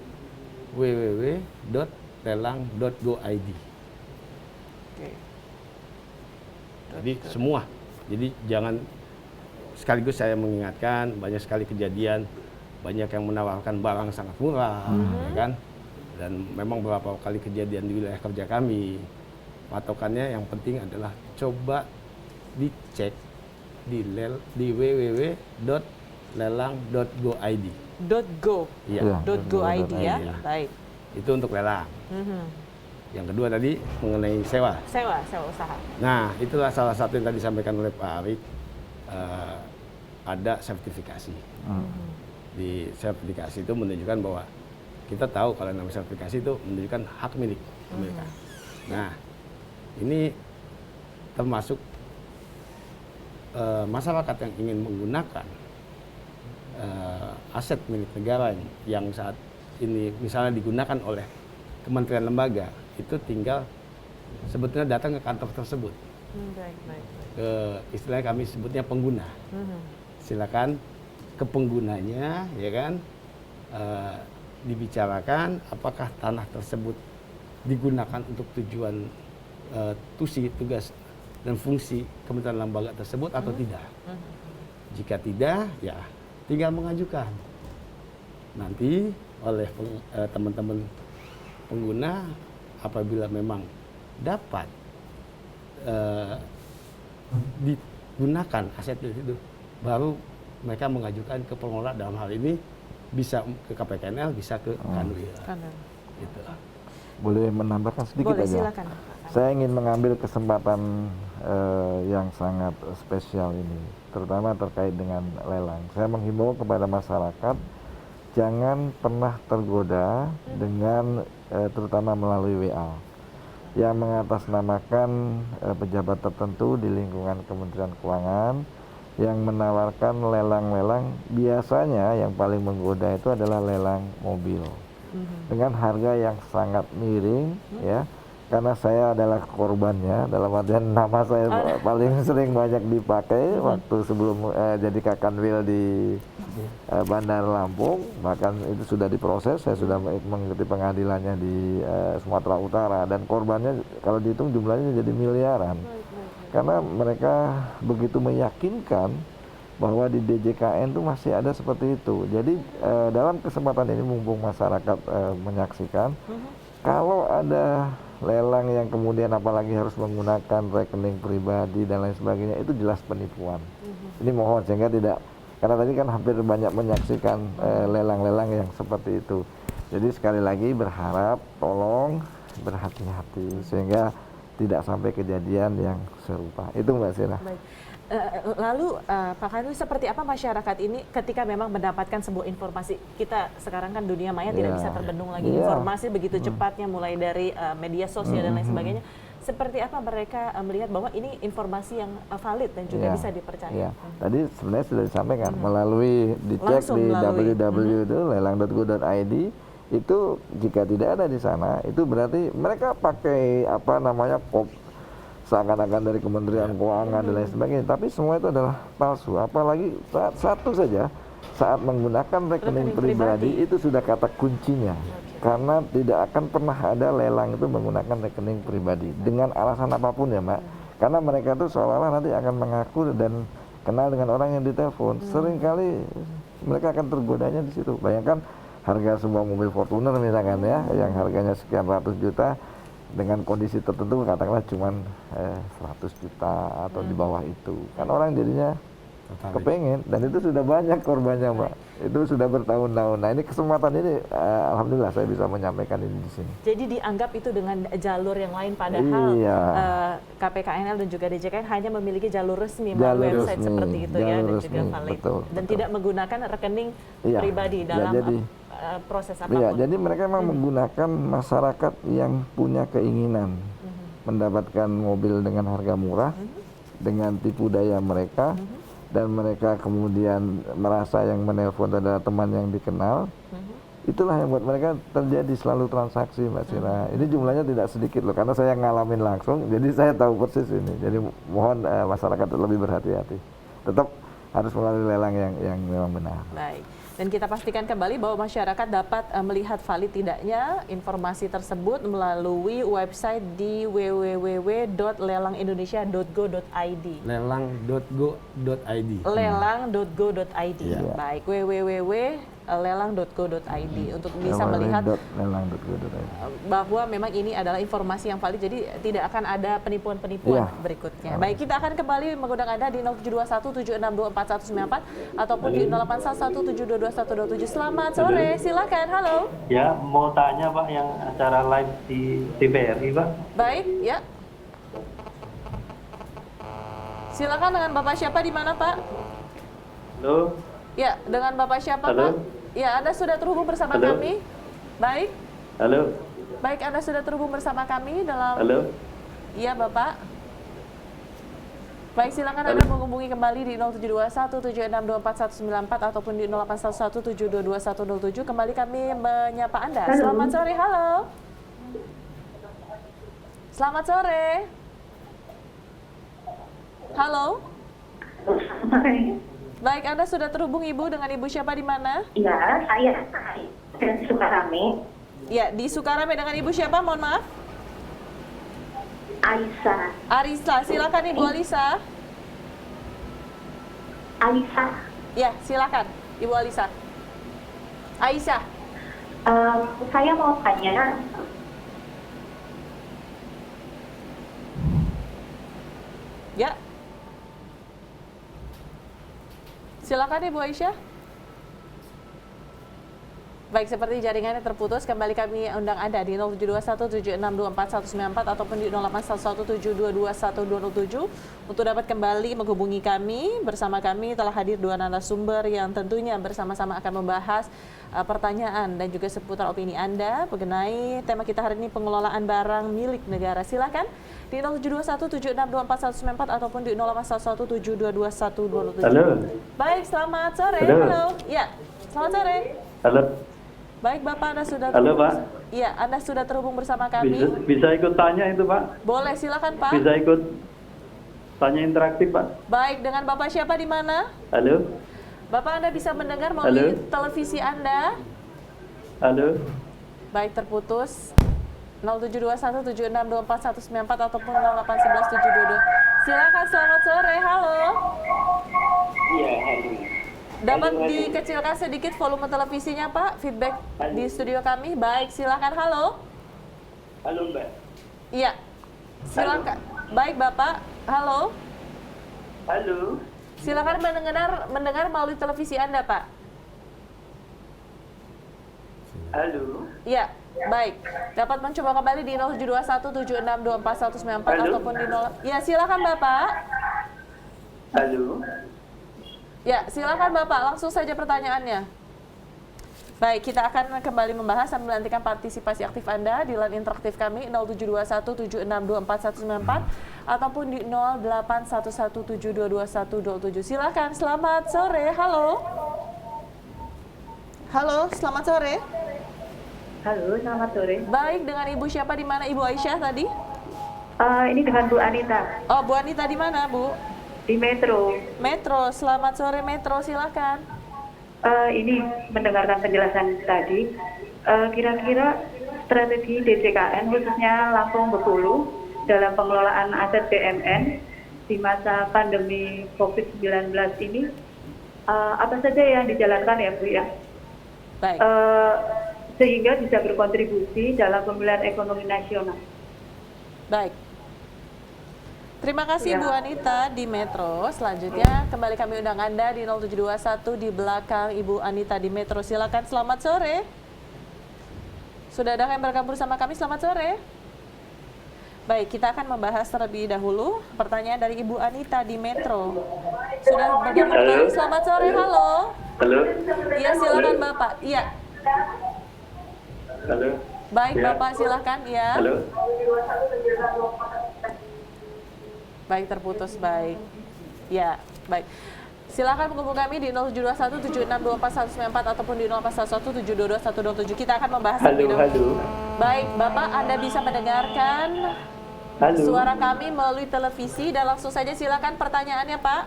www.lelang.go.id. Oke. Jadi semua. Jadi jangan, sekaligus saya mengingatkan banyak sekali kejadian, banyak yang menawarkan barang sangat murah, ya kan? Dan memang beberapa kali kejadian di wilayah kerja kami, patokannya yang penting adalah coba dicek di www.lelang.go.id. .go. Iya, Iya. .go.id ya. Iya. Baik. itu untuk lelang. Yang kedua tadi mengenai sewa. Sewa usaha. Nah, itulah salah satu yang tadi disampaikan oleh Pak Arik, ada sertifikasi. Di sertifikasi itu menunjukkan bahwa kita tahu kalau namanya sertifikasi itu menunjukkan hak milik kepemilikan. Nah, ini termasuk masyarakat yang ingin menggunakan aset milik negara yang saat ini misalnya digunakan oleh kementerian lembaga, itu tinggal sebetulnya datang ke kantor tersebut. Baik. Ke istilahnya kami sebutnya pengguna. Silakan ke penggunanya, ya kan, dibicarakan apakah tanah tersebut digunakan untuk tujuan tugas dan fungsi kementerian lembaga tersebut atau tidak. Jika tidak, ya tinggal mengajukan. Nanti oleh teman-teman pengguna, apabila memang dapat digunakan aset itu, baru mereka mengajukan ke pengelola, dalam hal ini bisa ke KPKNL, bisa ke Kanwil. Gitu. Boleh menambahkan sedikit Boleh, aja? silakan. Saya ingin mengambil kesempatan yang sangat spesial ini, terutama terkait dengan lelang. Saya menghimbau kepada masyarakat, jangan pernah tergoda dengan terutama melalui WA yang mengatasnamakan pejabat tertentu di lingkungan Kementerian Keuangan yang menawarkan lelang-lelang. Biasanya yang paling menggoda itu adalah lelang mobil dengan harga yang sangat miring, ya. Karena saya adalah korbannya, dalam artian nama saya paling sering banyak dipakai waktu sebelum jadi Kakanwil di Bandar Lampung. Bahkan itu sudah diproses, saya sudah mengikuti pengadilannya di Sumatera Utara, dan korbannya kalau dihitung jumlahnya jadi miliaran. Karena mereka begitu meyakinkan bahwa di DJKN itu masih ada seperti itu. Jadi dalam kesempatan ini mumpung masyarakat menyaksikan, kalau ada lelang yang kemudian apalagi harus menggunakan rekening pribadi dan lain sebagainya, itu jelas penipuan. Ini mohon sehingga tidak, karena tadi kan hampir banyak menyaksikan lelang-lelang yang seperti itu. Jadi sekali lagi berharap tolong berhati-hati sehingga tidak sampai kejadian yang serupa. Itu Mbak Sira. Baik. Lalu Pak Kanwil, seperti apa masyarakat ini ketika memang mendapatkan sebuah informasi? Kita sekarang kan dunia maya tidak bisa terbendung lagi, informasi begitu cepatnya mulai dari media sosial dan lain sebagainya. Seperti apa mereka melihat bahwa ini informasi yang valid dan juga bisa dipercaya? Tadi sebenarnya sudah disampaikan melalui dicek Langsung di melalui. www.lelang.go.id. Itu jika tidak ada di sana, itu berarti mereka pakai apa namanya seakan-akan dari Kementerian Keuangan dan lain sebagainya, tapi semua itu adalah palsu. Apalagi satu saja, saat menggunakan rekening pribadi itu sudah kata kuncinya, karena tidak akan pernah ada lelang itu menggunakan rekening pribadi dengan alasan apapun ya Mbak, karena mereka itu seolah-olah nanti akan mengaku dan kenal dengan orang yang ditelepon. Seringkali mereka akan tergodanya di situ. Bayangkan harga sebuah mobil Fortuner misalkan ya, yang harganya sekian ratus juta, dengan kondisi tertentu katakanlah cuma 100 juta atau di bawah itu, kan orang jadinya Total. kepengen, dan itu sudah banyak korbannya, Mbak. Itu sudah bertahun-tahun. Nah, ini kesempatan ini, alhamdulillah saya bisa menyampaikan ini di sini. Jadi dianggap itu dengan jalur yang lain, padahal Iya. KPKNL dan juga DJKN hanya memiliki jalur resmi Jalur melalui website resmi, seperti itu ya, jalur dan juga resmi, valid. betul, Dan betul. tidak menggunakan rekening Iya. pribadi Ya, dalam jadi- proses Iya, apapun. jadi mereka memang menggunakan masyarakat yang punya keinginan mendapatkan mobil dengan harga murah, dengan tipu daya mereka, dan mereka kemudian merasa yang menelpon adalah teman yang dikenal. Itulah yang buat mereka terjadi selalu transaksi, Mbak Sira. Ini jumlahnya tidak sedikit loh, karena saya ngalamin langsung, jadi saya tahu persis ini. Jadi mohon masyarakat lebih berhati-hati. Tetap harus melalui lelang yang memang benar. Baik. Dan kita pastikan kembali bahwa masyarakat dapat melihat valid tidaknya informasi tersebut melalui website di www.lelangindonesia.go.id. Lelang.go.id. Lelang.go.id. Iya. Baik, www.lelang.go.id untuk bisa Www. melihat lelang.go.id. bahwa memang ini adalah informasi yang valid, jadi tidak akan ada penipuan-penipuan Iya. berikutnya. Baik, kita akan kembali mengundang Anda di 072176241194 ataupun di 0811722127. Selamat sore, silakan. Halo. Ya, mau tanya Pak yang acara live di TVRI Pak. Baik, ya. Silakan, dengan Bapak siapa, di mana Pak? Halo, Ya, dengan Bapak siapa Halo. Pak? Ya, Anda sudah terhubung bersama Halo. kami. Baik, halo, baik, Anda sudah terhubung bersama kami dalam... halo. Iya, Bapak. Baik, silakan Anda menghubungi kembali di 072176241194 ataupun di 0811722107. Kembali kami menyapa Anda. Selamat sore, halo. Selamat sore. Halo. Baik, Anda sudah terhubung Ibu, dengan Ibu siapa, di mana? Ya, saya dan Sukarame, Ya, di Sukarame, dengan Ibu siapa? Mohon maaf. Aisyah. Arisa, silakan Ibu Alisa. Aisyah, Ya, silakan Ibu Alisa. Aisyah. saya mau tanya, Ya. Silakan Ibu Aisyah. Baik, seperti jaringannya terputus, kembali kami undang Anda di 072176241194 ataupun di 0811722127 untuk dapat kembali menghubungi kami. Bersama kami telah hadir dua narasumber yang tentunya bersama-sama akan membahas pertanyaan dan juga seputar opini Anda mengenai tema kita hari ini, pengelolaan barang milik negara. Silakan di 072176241194 ataupun di 0811722127. Halo. Baik, selamat sore. Halo. Ya, selamat sore. Halo, Baik, Bapak, Anda sudah Halo, Pak. Iya, Anda sudah terhubung bersama bisa, kami. bisa ikut tanya itu Pak? Boleh, silakan Pak. Bisa ikut tanya interaktif Pak? Baik, dengan Bapak siapa, di mana? Halo, Bapak, Anda bisa mendengar melalui Halo. televisi Anda. halo, Baik, terputus. 072176241194 ataupun 08117222. Silakan, selamat sore. Halo. Iya, halo. Dapat dikecilkan sedikit volume televisinya, Pak? Feedback di studio kami. Baik, silakan. Halo. Halo Mbak. Iya. Silakan. Baik, Bapak. Halo. Halo. Silakan mendengar melalui televisi Anda, Pak. Halo. Iya, baik. Dapat mencoba kembali di 072176241194 Halo? ataupun di 0. Ya, silakan Bapak. Halo. Ya, silakan Bapak, langsung saja pertanyaannya. Baik, kita akan kembali membahas sambil menantikan partisipasi aktif Anda di line interaktif kami 072176241194 ataupun di 0811722127. Silakan, selamat sore. Halo. Halo, selamat sore. halo, selamat sore. Baik, dengan Ibu siapa, di mana? Ibu Aisyah tadi? Ini dengan Bu Anita Oh, Bu Anita di mana, Bu? di Metro. Metro, selamat sore Metro, silakan. Ini mendengarkan penjelasan tadi, kira-kira strategi DJKN khususnya Lampung Bengkulu dalam pengelolaan aset BUMN di masa pandemi COVID-19 ini, apa saja yang dijalankan ya Bu ya? Baik, Sehingga bisa berkontribusi dalam pemulihan ekonomi nasional. baik. Terima kasih Ya. Bu Anita di Metro. Selanjutnya kembali kami undang Anda di 0721 di belakang Ibu Anita di Metro. Silakan, selamat sore. Sudah ada yang bergabung bersama kami, selamat sore. Baik, kita akan membahas terlebih dahulu pertanyaan dari Ibu Anita di Metro. Sudah bergabung kembali, selamat sore, halo. Halo. Iya, silakan Bapak. Iya. Halo. Baik, Ya. Bapak silakan ya. Halo. Baik, terputus, baik. Ya, baik. Silakan menghubungi kami di 0721 7624194 ataupun di 0811 722 127. Kita akan membahas lebih dahulu. Baik, Bapak, Anda bisa mendengarkan suara kami melalui televisi dan langsung saja silakan pertanyaannya, Pak.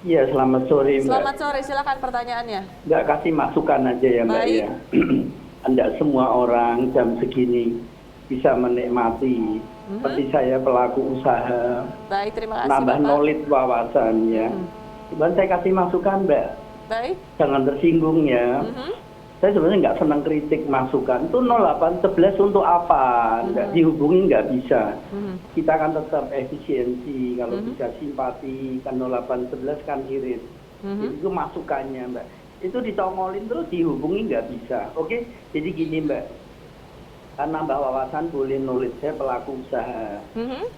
Iya, selamat sore Mbak. Selamat sore, silakan pertanyaannya. Nggak kasih masukan aja ya Mbak Baik. ya. Anda semua orang jam segini bisa menikmati seperti saya pelaku usaha, Baik, terima kasih nambah Bapak. knowledge wawasan ya. Cuman saya kasih masukan Mbak, Baik. jangan tersinggung ya. Saya sebenarnya nggak senang kritik masukan. Itu 0811 untuk apa? Nggak dihubungi nggak bisa. Kita kan tetap efisiensi. Kalau bisa simpati kan 0811 kan irit. Jadi itu masukannya Mbak. Itu ditongolin terus dihubungi nggak bisa. Oke? Jadi gini Mbak. Kan nambah wawasan boleh nulis saya pelaku usaha.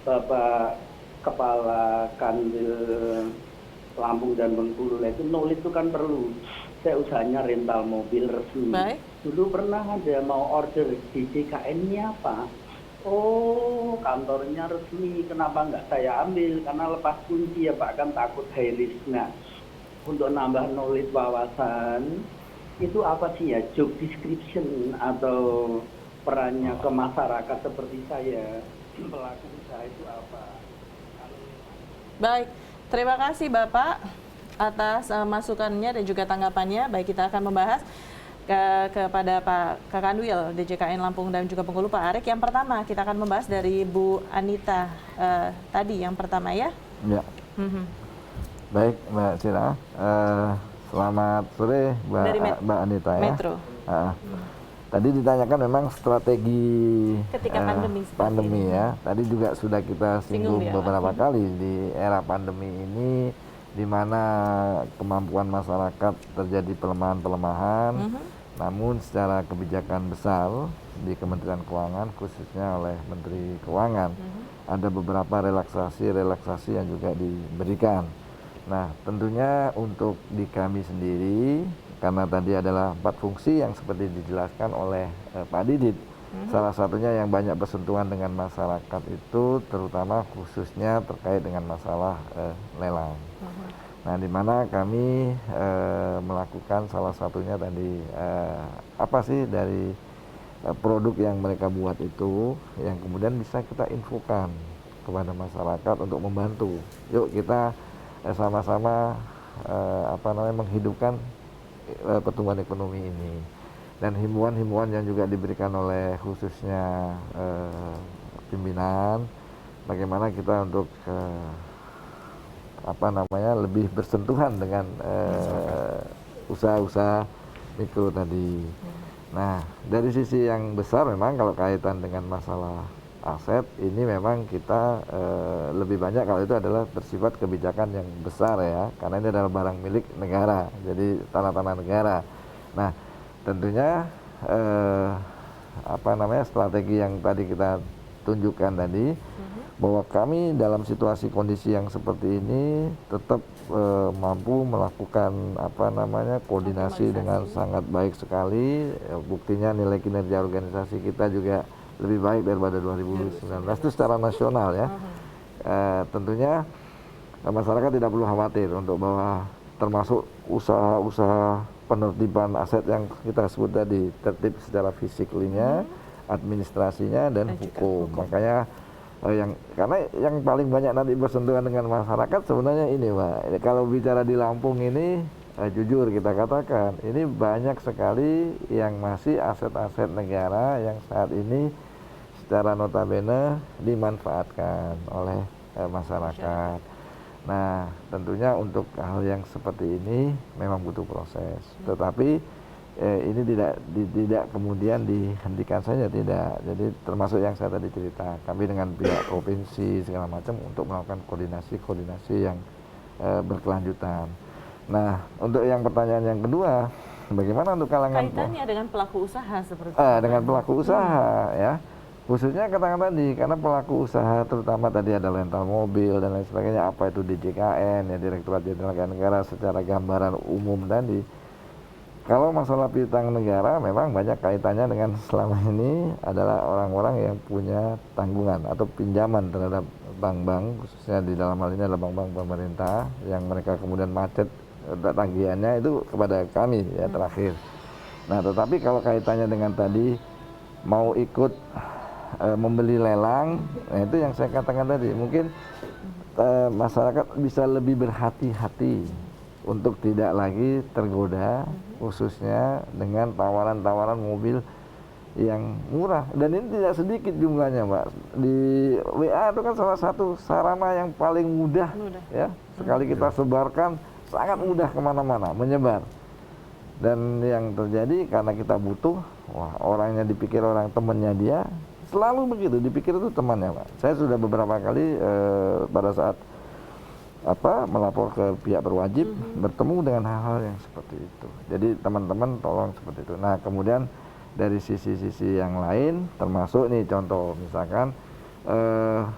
Bapak Kepala Kanwil Lampung dan Bengkulu itu nulis itu kan perlu. Saya usahanya rental mobil resmi. Baik. Dulu pernah ada mau order di DJKN-nya apa? Oh, kantornya resmi. Kenapa nggak saya ambil? Karena lepas kunci ya Pak, kan takut high risk. Nah, untuk nambah knowledge wawasan, itu apa sih ya? Job description atau perannya ke masyarakat seperti saya, pelaku usaha itu apa? Baik, terima kasih Bapak atas masukannya dan juga tanggapannya. Baik, kita akan membahas kepada Pak Kakanwil DJKN Lampung dan juga Bengkulu, Pak Arik. Yang pertama kita akan membahas dari Bu Anita tadi yang pertama ya. Ya. Baik Mbak Sira, selamat sore Dari Mbak Anita ya. Metro. Tadi ditanyakan memang strategi Ketika pandemi seperti pandemi ini. ya. Tadi juga sudah kita Singgung singgung ya. beberapa kali di era pandemi ini, di mana kemampuan masyarakat terjadi pelemahan-pelemahan, namun secara kebijakan besar di Kementerian Keuangan khususnya oleh Menteri Keuangan ada beberapa relaksasi yang juga diberikan. Nah, tentunya untuk di kami sendiri, karena tadi adalah 4 fungsi yang seperti dijelaskan oleh Pak Didit, salah satunya yang banyak bersentuhan dengan masyarakat itu terutama khususnya terkait dengan masalah lelang. Nah, di mana kami melakukan salah satunya tadi apa sih dari produk yang mereka buat itu yang kemudian bisa kita infokan kepada masyarakat untuk membantu. Yuk kita sama-sama menghidupkan pertumbuhan ekonomi ini. Dan himbauan-himbauan yang juga diberikan oleh khususnya pimpinan, bagaimana kita untuk lebih bersentuhan dengan usaha-usaha mikro tadi. Nah, dari sisi yang besar memang kalau kaitan dengan masalah aset ini memang kita lebih banyak kalau itu adalah bersifat kebijakan yang besar ya, karena ini adalah barang milik negara, jadi tanah-tanah negara. Nah, tentunya strategi yang tadi kita tunjukkan tadi, bahwa kami dalam situasi kondisi yang seperti ini tetap mampu melakukan koordinasi dengan sangat baik sekali. Buktinya nilai kinerja organisasi kita juga lebih baik daripada 2019 itu secara nasional ya. Tentunya masyarakat tidak perlu khawatir untuk bahwa termasuk usaha-usaha penertiban aset yang kita sebut tadi, tertib secara fisiklinya, administrasinya dan hukum. Makanya karena yang paling banyak nanti bersentuhan dengan masyarakat sebenarnya ini Pak. Kalau bicara di Lampung ini jujur kita katakan ini banyak sekali yang masih aset-aset negara yang saat ini secara notabene dimanfaatkan oleh masyarakat. Nah, tentunya untuk hal yang seperti ini memang butuh proses. Tetapi ini tidak kemudian dihentikan saja, tidak. Jadi termasuk yang saya tadi cerita, kami dengan pihak provinsi segala macam untuk melakukan koordinasi yang berkelanjutan. Nah, untuk yang pertanyaan yang kedua, bagaimana untuk kalangan kaitannya dengan pelaku usaha seperti dengan pelaku usaha ya, khususnya katakan tadi, karena pelaku usaha terutama tadi ada rental mobil dan lain sebagainya, apa itu DJKN ya, Direktorat Jenderal Kekayaan Negara, secara gambaran umum tadi. Kalau masalah piutang negara memang banyak kaitannya dengan selama ini adalah orang-orang yang punya tanggungan atau pinjaman terhadap bank-bank, khususnya di dalam hal ini adalah bank-bank pemerintah yang mereka kemudian macet tagihannya itu kepada kami ya terakhir. Nah, tetapi kalau kaitannya dengan tadi mau ikut membeli lelang, nah itu yang saya katakan tadi, mungkin masyarakat bisa lebih berhati-hati untuk tidak lagi tergoda, khususnya dengan tawaran-tawaran mobil yang murah, dan ini tidak sedikit jumlahnya, Mbak. Di WA itu kan salah satu sarana yang paling mudah. Ya, sekali kita sebarkan sangat mudah kemana-mana menyebar. Dan yang terjadi karena kita butuh, wah, orangnya dipikir orang temannya dia, selalu begitu, dipikir itu temannya, Pak. Saya sudah beberapa kali pada saat melapor ke pihak berwajib bertemu dengan hal-hal yang seperti itu. Jadi teman-teman tolong seperti itu. Nah, kemudian dari sisi-sisi yang lain, termasuk nih contoh misalkan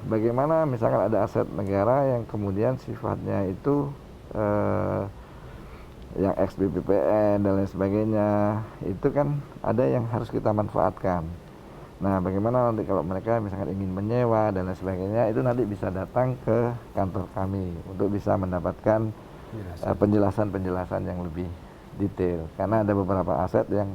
bagaimana misalkan ada aset negara yang kemudian sifatnya itu yang ex BPPN dan lain sebagainya, itu kan ada yang harus kita manfaatkan. Nah, bagaimana nanti kalau mereka misalkan ingin menyewa dan lain sebagainya, itu nanti bisa datang ke kantor kami untuk bisa mendapatkan penjelasan-penjelasan yang lebih detail, karena ada beberapa aset yang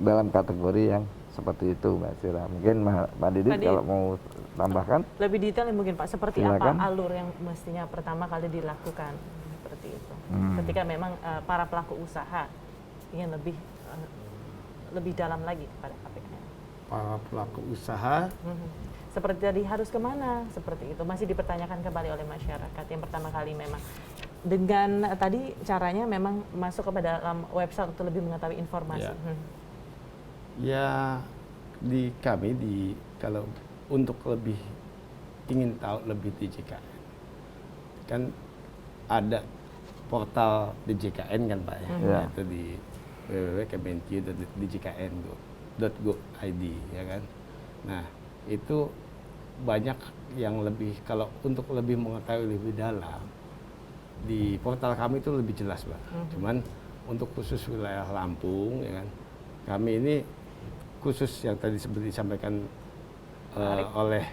dalam kategori yang seperti itu, Mbak Sira. Mungkin Mbak Didit kalau mau tambahkan lebih detail mungkin Pak, seperti silakan. apa alur yang mestinya pertama kali dilakukan seperti itu ketika memang para pelaku usaha ingin lebih dalam lagi kepada KPK. Para pelaku usaha seperti tadi harus kemana, seperti itu masih dipertanyakan kembali oleh masyarakat. Yang pertama kali memang dengan tadi caranya memang masuk kepada dalam website untuk lebih mengetahui informasi. Ya, di kami kalau untuk lebih ingin tahu lebih DJKN, kan ada portal DJKN kan Pak ya, itu di www.kemenkyu.djkn.go.id ya kan. Nah, itu banyak yang lebih, kalau untuk lebih mengetahui lebih dalam di portal kami itu lebih jelas Pak. Cuman untuk khusus wilayah Lampung ya kan, kami ini khusus yang tadi seperti disampaikan oleh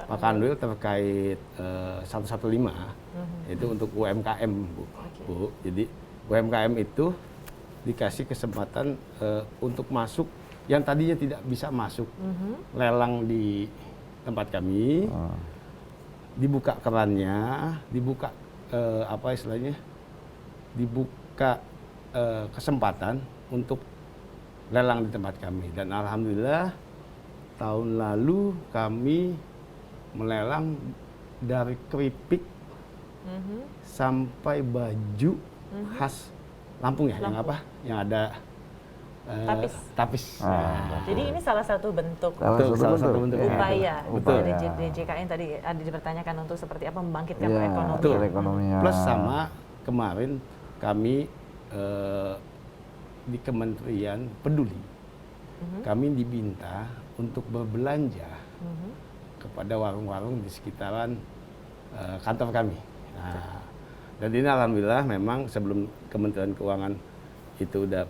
Pak Kanwil terkait 115 itu untuk UMKM Bu. Jadi UMKM itu dikasih kesempatan untuk masuk yang tadinya tidak bisa masuk lelang di tempat kami, dibuka kerannya, dibuka dibuka kesempatan untuk lelang di tempat kami. Dan alhamdulillah tahun lalu kami melelang dari keripik sampai baju khas Lampung ya, yang apa? Yang ada tapis. Jadi ini salah satu bentuk upaya dari DJKN tadi ada dipertanyakan untuk seperti apa membangkitkan perekonomian. Plus sama kemarin kami di Kementerian Peduli, kami diminta untuk berbelanja kepada warung-warung di sekitaran kantor kami. Nah, dan ini alhamdulillah memang sebelum Kementerian Keuangan itu udah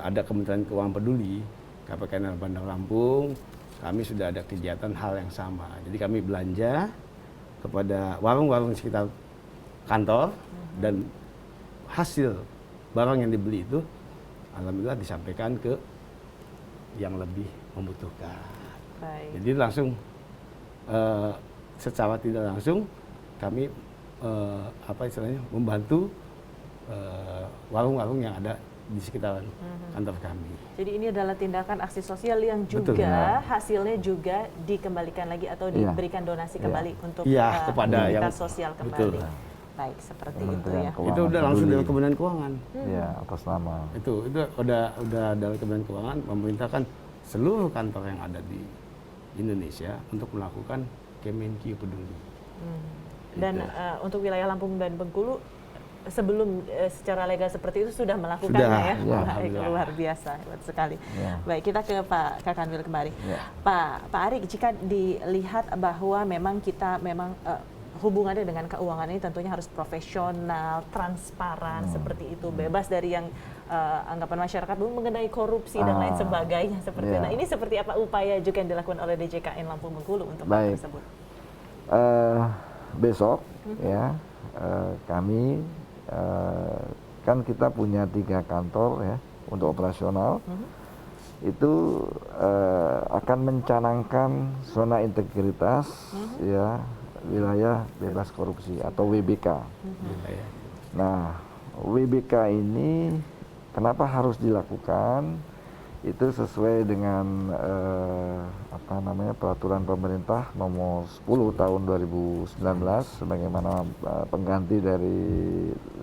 ada Kementerian Keuangan Peduli, KPKN Bandar Lampung, kami sudah ada kegiatan hal yang sama. Jadi kami belanja kepada warung-warung di sekitar kantor dan hasil barang yang dibeli itu alhamdulillah disampaikan ke yang lebih membutuhkan. Baik. Jadi langsung secara tidak langsung kami membantu warung-warung yang ada di sekitaran kantor kami. Jadi ini adalah tindakan aksi sosial yang juga hasilnya juga dikembalikan lagi atau diberikan donasi kembali untuk kepada yang sosial kembali. Baik, seperti itu Kementerian ya. Keuangan Itu udah langsung peduli. dari Kementerian Keuangan. Ya, atas nama. Itu udah dari Kementerian Keuangan memerintahkan seluruh kantor yang ada di Indonesia untuk melakukan Kemenkyu peduli. Dan Gitu. untuk wilayah Lampung dan Bengkulu sebelum secara legal seperti itu sudah melakukannya Sudah, ya. ya. Baik, Alhamdulillah. luar biasa, hebat sekali. Ya. Baik, kita ke Pak Kakanwil kembali. Ya. Pak Ari, jika dilihat bahwa memang kita hubungannya dengan keuangan ini tentunya harus profesional, transparan seperti itu, bebas dari yang anggapan masyarakat mengenai korupsi dan lain sebagainya seperti itu. Ya. Nah, ini seperti apa upaya juga yang dilakukan oleh DJKN Lampung Bengkulu untuk hal Baik. tersebut? Besok ya kami kan kita punya 3 kantor ya untuk operasional. Itu akan mencanangkan zona integritas ya wilayah bebas korupsi atau WBK. Nah, WBK ini kenapa harus dilakukan? Itu sesuai dengan peraturan pemerintah nomor 10 tahun 2019 sebagaimana pengganti dari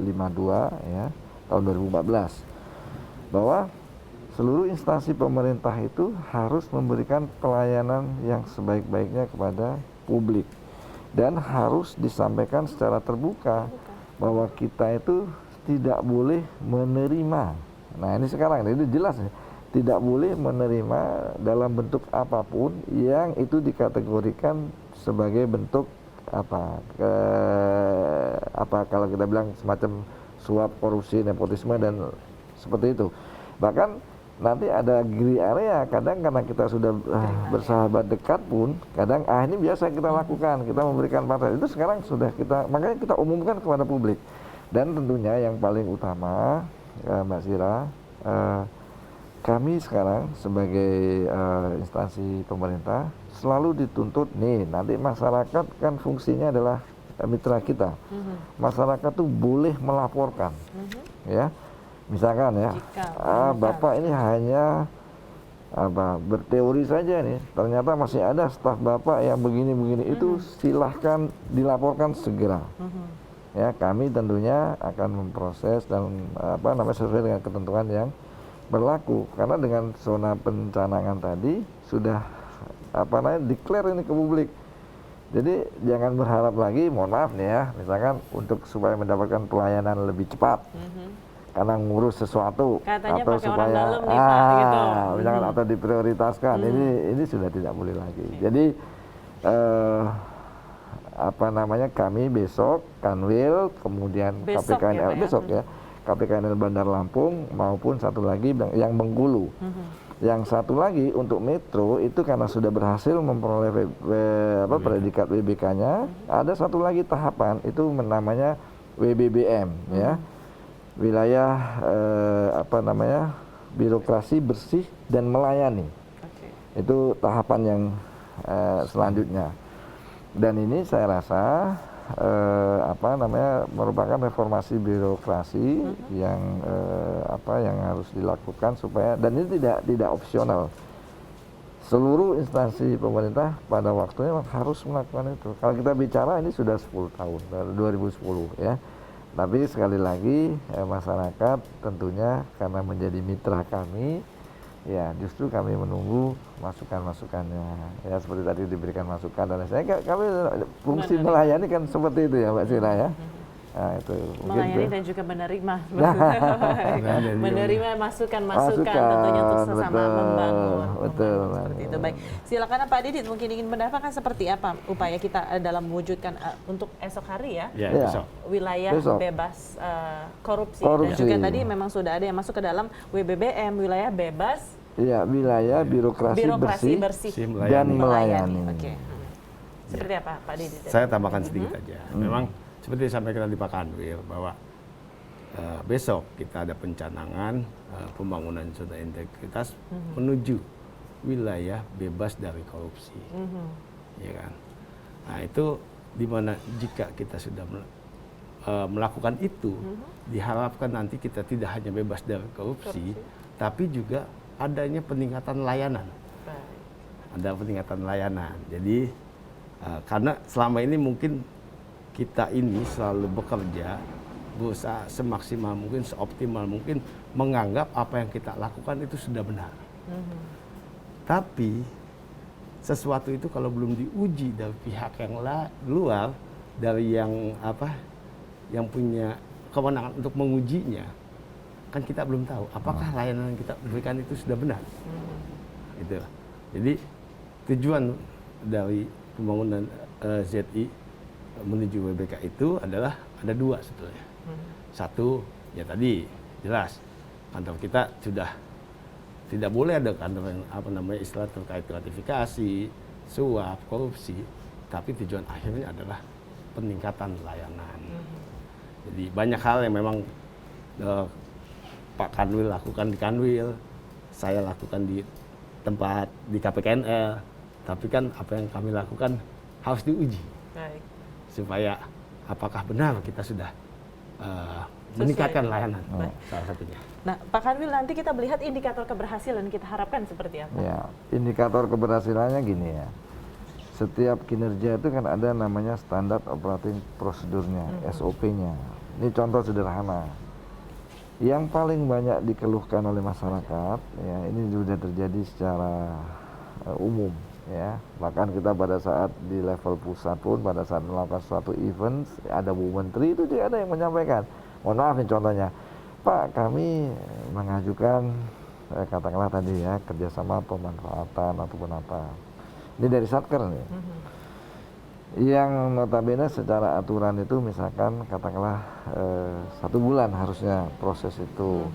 52 ya tahun 2014 bahwa seluruh instansi pemerintah itu harus memberikan pelayanan yang sebaik-baiknya kepada publik dan harus disampaikan secara terbuka bahwa kita itu tidak boleh menerima. Nah, ini sekarang ini jelas ya. Tidak boleh menerima dalam bentuk apapun yang itu dikategorikan sebagai bentuk kalau kita bilang semacam suap, korupsi, nepotisme dan seperti itu. Bahkan nanti ada gray area, kadang karena kita sudah bersahabat dekat pun, kadang ini biasa kita lakukan, kita memberikan partai itu sekarang sudah makanya kita umumkan kepada publik. Dan tentunya yang paling utama, Mbak Sira, kami sekarang sebagai instansi pemerintah selalu dituntut nih, nanti masyarakat kan fungsinya adalah mitra kita. Masyarakat tuh boleh melaporkan, ya. Misalkan ya, Bapak ini hanya berteori saja nih, ternyata masih ada staf Bapak yang begini-begini, itu silahkan dilaporkan segera. Ya, kami tentunya akan memproses dan sesuai dengan ketentuan yang berlaku, karena dengan zona pencanangan tadi sudah declare ini ke publik. Jadi jangan berharap lagi, mohon maaf nih ya, misalkan untuk supaya mendapatkan pelayanan lebih cepat karena ngurus sesuatu Katanya atau pakai supaya orang dalam nih, Pak, gitu. misalkan atau diprioritaskan, ini sudah tidak boleh lagi. Jadi kami besok Kanwil, kemudian Besok KPKNL ya, Pak, ya? besok ya. KPKNL Bandar Lampung maupun satu lagi yang Bengkulu. Yang satu lagi untuk Metro itu karena sudah berhasil memperoleh predikat WBK-nya, ada satu lagi tahapan itu namanya WBBM ya. Wilayah birokrasi bersih dan melayani. Itu tahapan yang selanjutnya. Dan ini saya rasa merupakan reformasi birokrasi yang harus dilakukan supaya, dan ini tidak opsional. Seluruh instansi pemerintah pada waktunya harus melakukan itu. Kalau kita bicara ini sudah 10 tahun dari 2010 ya. Tapi sekali lagi masyarakat tentunya karena menjadi mitra kami, ya justru kami menunggu masukan-masukannya. Ya seperti tadi diberikan masukan dan lain-lain. Kami fungsi melayani kan seperti itu ya Mbak Sira ya. Nah, itu melayani dan juga menerima menerima masukan-masukan tentunya untuk sesama membangun. Betul. Seperti itu. Baik, silakan Pak Didit mungkin ingin mendapatkan seperti apa upaya kita dalam mewujudkan untuk esok hari ya, besok. wilayah Besok. bebas korupsi. Dan juga tadi memang sudah ada yang masuk ke dalam WBBM, wilayah bebas. Iya, wilayah birokrasi bersih dan melayani. Oke. Seperti apa Pak Didit? Saya tambahkan sedikit aja. Memang seperti disampaikan di Pak Kanwil bahwa besok kita ada pencanangan pembangunan zona integritas menuju wilayah bebas dari korupsi, ya kan? Nah itu dimana jika kita sudah melakukan itu, diharapkan nanti kita tidak hanya bebas dari korupsi, tapi juga adanya peningkatan layanan. Ada peningkatan layanan. Jadi karena selama ini mungkin kita ini selalu bekerja, berusaha semaksimal mungkin, seoptimal mungkin, menganggap apa yang kita lakukan itu sudah benar. Tapi sesuatu itu kalau belum diuji dari pihak yang luar, dari yang yang punya kewenangan untuk mengujinya, kan kita belum tahu apakah layanan yang kita berikan itu sudah benar. Itu. Jadi tujuan dari pembangunan ZI menuju WBK itu adalah ada dua sebetulnya. Satu, ya tadi jelas kantor kita sudah tidak boleh ada kantor yang istilah terkait gratifikasi, suap, korupsi, tapi tujuan akhirnya adalah peningkatan layanan. Jadi banyak hal yang memang Pak Kanwil lakukan di Kanwil, saya lakukan di tempat di KPKNL, tapi kan apa yang kami lakukan harus diuji. Baik. Supaya apakah benar kita sudah meningkatkan layanan, salah satunya. Nah, Pak Kanwil, nanti kita melihat indikator keberhasilan kita harapkan seperti apa? Ya, indikator keberhasilannya gini ya. Setiap kinerja itu kan ada namanya standar operating prosedurnya, SOP-nya. Ini contoh sederhana. Yang paling banyak dikeluhkan oleh masyarakat, ya ini sudah terjadi secara umum. Ya, bahkan kita pada saat di level pusat pun pada saat melakukan suatu event ada Bu Menteri itu dia ada yang menyampaikan, mohon maaf nih contohnya, Pak kami mengajukan katakanlah tadi ya kerjasama pemanfaatan ataupun apa, ini dari Satker nih, yang notabene secara aturan itu misalkan katakanlah 1 bulan harusnya proses itu.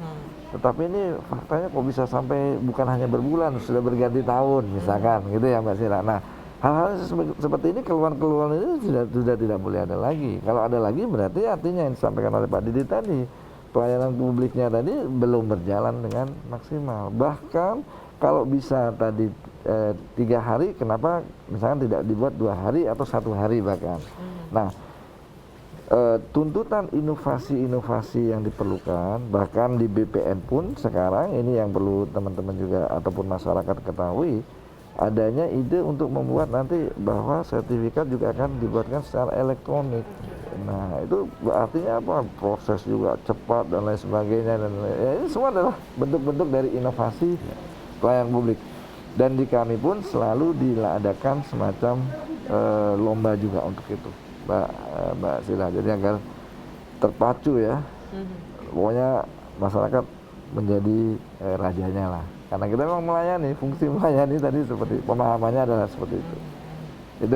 Tetapi ini faktanya kok bisa sampai bukan hanya berbulan, sudah berganti tahun misalkan gitu ya Mbak Sira. Nah, hal-hal seperti ini keluhan-keluhan ini sudah tidak boleh ada lagi. Kalau ada lagi berarti artinya yang disampaikan oleh Pak Didi tadi, pelayanan publiknya tadi belum berjalan dengan maksimal. Bahkan kalau bisa tadi 3 hari, kenapa misalkan tidak dibuat 2 hari atau 1 hari bahkan. Nah, tuntutan inovasi-inovasi yang diperlukan bahkan di BPN pun sekarang ini yang perlu teman-teman juga ataupun masyarakat ketahui, adanya ide untuk membuat nanti bahwa sertifikat juga akan dibuatkan secara elektronik. Nah itu artinya apa, proses juga cepat dan lain sebagainya, dan ya, ini semua adalah bentuk-bentuk dari inovasi pelayanan publik. Dan di kami pun selalu diadakan semacam lomba juga untuk itu, Mbak Sila, jadi agar terpacu ya, pokoknya masyarakat menjadi rajanya lah, karena kita memang melayani, fungsi melayani tadi seperti pemahamannya adalah seperti itu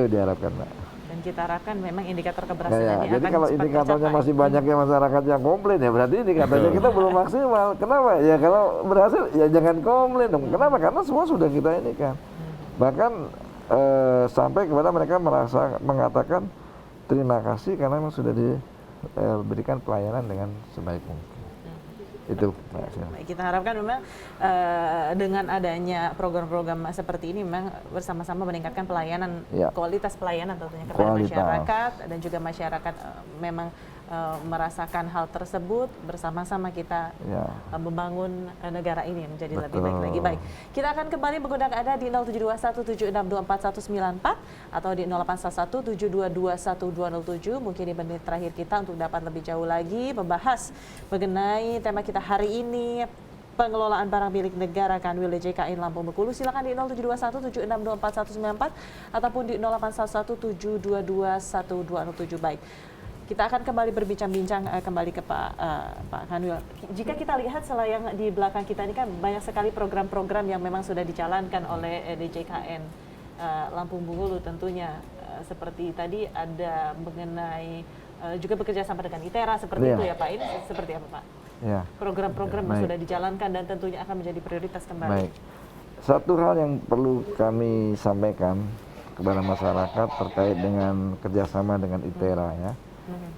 diharapkan Mbak. Dan kita harapkan memang indikator keberhasilannya jadi akan kalau cepat indikatornya tercapai. masih banyak yang masyarakat yang komplain ya berarti indikatornya kita belum maksimal. Kenapa? Ya kalau berhasil ya jangan komplain dong. Kenapa? Karena semua sudah kita ini kan. Bahkan sampai kepada mereka mengatakan terima kasih karena memang sudah diberikan pelayanan dengan sebaik mungkin. Itu kita harapkan memang dengan adanya program-program seperti ini memang bersama-sama meningkatkan pelayanan, kualitas pelayanan tentunya kepada masyarakat, dan juga masyarakat memang merasakan hal tersebut, bersama-sama kita membangun negara ini menjadi lebih baik lagi. Baik, kita akan kembali menggunakan Anda di 072176244194 atau di 081172221207. Mungkin di menit terakhir kita untuk dapat lebih jauh lagi membahas mengenai tema kita hari ini, pengelolaan barang milik negara Kanwil DJKN Lampung Bengkulu. Silakan di 072176244194 ataupun di 081172221207. Baik, kita akan kembali berbincang-bincang kembali ke Pak Kanwil. Jika kita lihat yang di belakang kita ini kan banyak sekali program-program yang memang sudah dijalankan oleh DJKN Lampung Bengkulu tentunya. Seperti tadi ada mengenai juga bekerja sama dengan ITERA seperti itu ya Pak. Ini seperti apa Pak? Program-program yang sudah dijalankan dan tentunya akan menjadi prioritas kembali. Baik. Satu hal yang perlu kami sampaikan kepada masyarakat terkait dengan kerjasama dengan ITERA ya.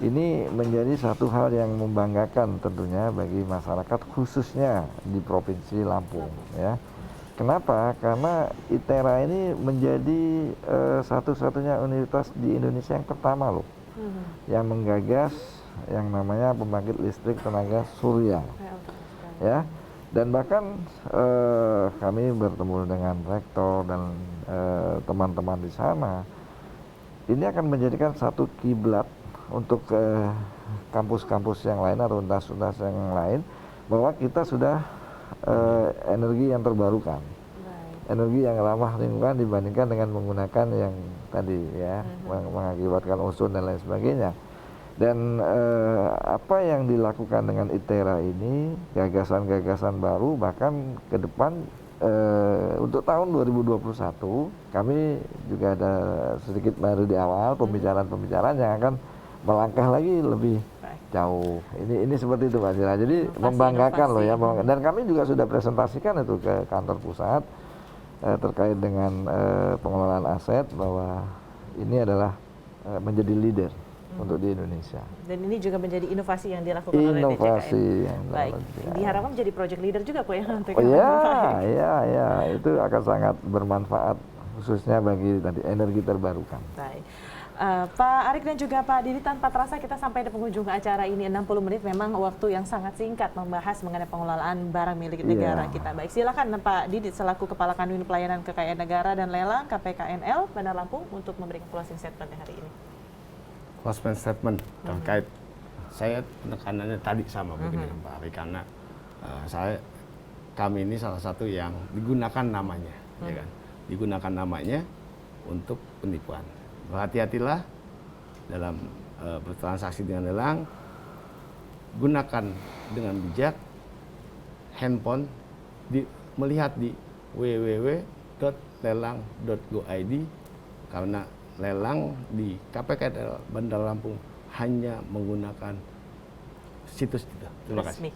Ini menjadi satu hal yang membanggakan tentunya bagi masyarakat khususnya di Provinsi Lampung ya. Kenapa? Karena ITERA ini menjadi satu-satunya universitas di Indonesia yang pertama loh yang menggagas yang namanya pembangkit listrik tenaga surya ya. Dan bahkan kami bertemu dengan rektor dan teman-teman di sana. Ini akan menjadikan satu kiblat untuk kampus-kampus yang lain atau universitas yang lain bahwa kita sudah energi yang terbarukan, energi yang ramah lingkungan dibandingkan dengan menggunakan yang tadi ya mengakibatkan ozon dan lain sebagainya. Dan apa yang dilakukan dengan ITERA ini, gagasan-gagasan baru, bahkan ke depan untuk tahun 2021 kami juga ada sedikit baru di awal pembicaraan-pembicaraan yang akan melangkah lagi lebih jauh. Ini seperti itu Pak Sira. Jadi membanggakan loh ya, dan kami juga sudah presentasikan itu ke kantor pusat terkait dengan pengelolaan aset bahwa ini adalah menjadi leader untuk di Indonesia. Dan ini juga menjadi inovasi yang dilakukan oleh DJKN. Inovasi yang baik. Diharapkan menjadi project leader juga Pak ya untuk ya, itu akan sangat bermanfaat khususnya bagi tadi energi terbarukan. Baik. Pak Arik dan juga Pak Didi, tanpa terasa kita sampai di penghujung acara ini. 60 menit memang waktu yang sangat singkat membahas mengenai pengelolaan barang milik negara kita. Baik, silakan Pak Didi selaku Kepala Kanwil Pelayanan Kekayaan Negara dan Lelang KPKNL Bandar Lampung untuk memberikan closing statement hari ini. Closing statement terkait saya penekanannya tadi sama begini Pak Arik, karena kami ini salah satu yang digunakan namanya, ya kan? Digunakan namanya untuk penipuan. Berhati-hatilah dalam bertransaksi dengan lelang, gunakan dengan bijak handphone, melihat di www.lelang.go.id, karena lelang di KPKNL Bandar Lampung hanya menggunakan situs itu. Terima kasih.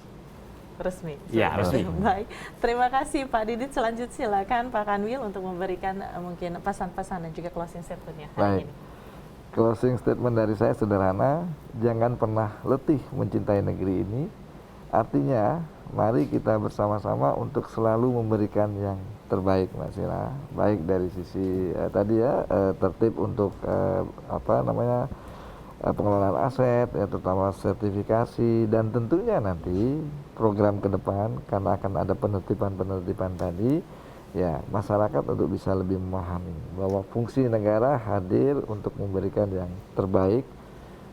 Resmi. Ya, resmi. Baik. Terima kasih Pak Didit. Selanjutnya silakan Pak Kanwil untuk memberikan mungkin pesan-pesan dan juga closing statement-nya hari ini. Closing statement dari saya sederhana, jangan pernah letih mencintai negeri ini. Artinya, mari kita bersama-sama untuk selalu memberikan yang terbaik, Mbak Sira. Baik dari sisi tadi ya, tertib untuk pengelolaan aset, ya, terutama sertifikasi, dan tentunya nanti program ke depan karena akan ada penertiban-penertiban tadi, ya masyarakat untuk bisa lebih memahami bahwa fungsi negara hadir untuk memberikan yang terbaik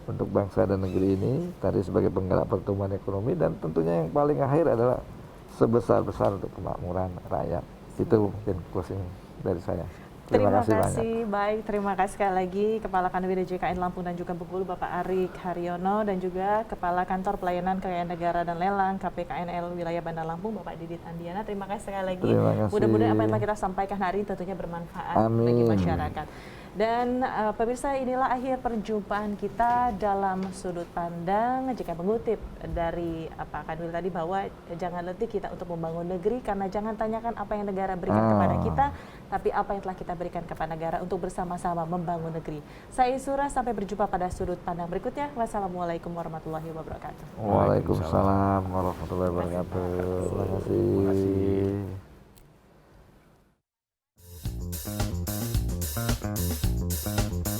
untuk bangsa dan negeri ini, tadi sebagai penggerak pertumbuhan ekonomi, dan tentunya yang paling akhir adalah sebesar-besar untuk kemakmuran rakyat. Itu mungkin closing dari saya. Terima kasih. Baik, terima kasih sekali lagi Kepala Kanwil DJKN Lampung dan juga Bengkulu Bapak Arik Haryono, dan juga Kepala Kantor Pelayanan Kekayaan Negara dan Lelang KPKNL Wilayah Bandar Lampung Bapak Didit Andiana. Terima kasih sekali lagi. Mudah-mudahan apa yang telah kita sampaikan hari ini tentunya bermanfaat bagi masyarakat. Dan pemirsa, inilah akhir perjumpaan kita dalam Sudut Pandang. Jika mengutip dari Pak Kanwil tadi bahwa jangan letih kita untuk membangun negeri, karena jangan tanyakan apa yang negara berikan kepada kita, tapi apa yang telah kita berikan kepada negara untuk bersama-sama membangun negeri. Saya Isura, sampai berjumpa pada Sudut Pandang berikutnya. Wassalamualaikum warahmatullahi wabarakatuh. Waalaikumsalam warahmatullahi wabarakatuh. Terima kasih. Thank you.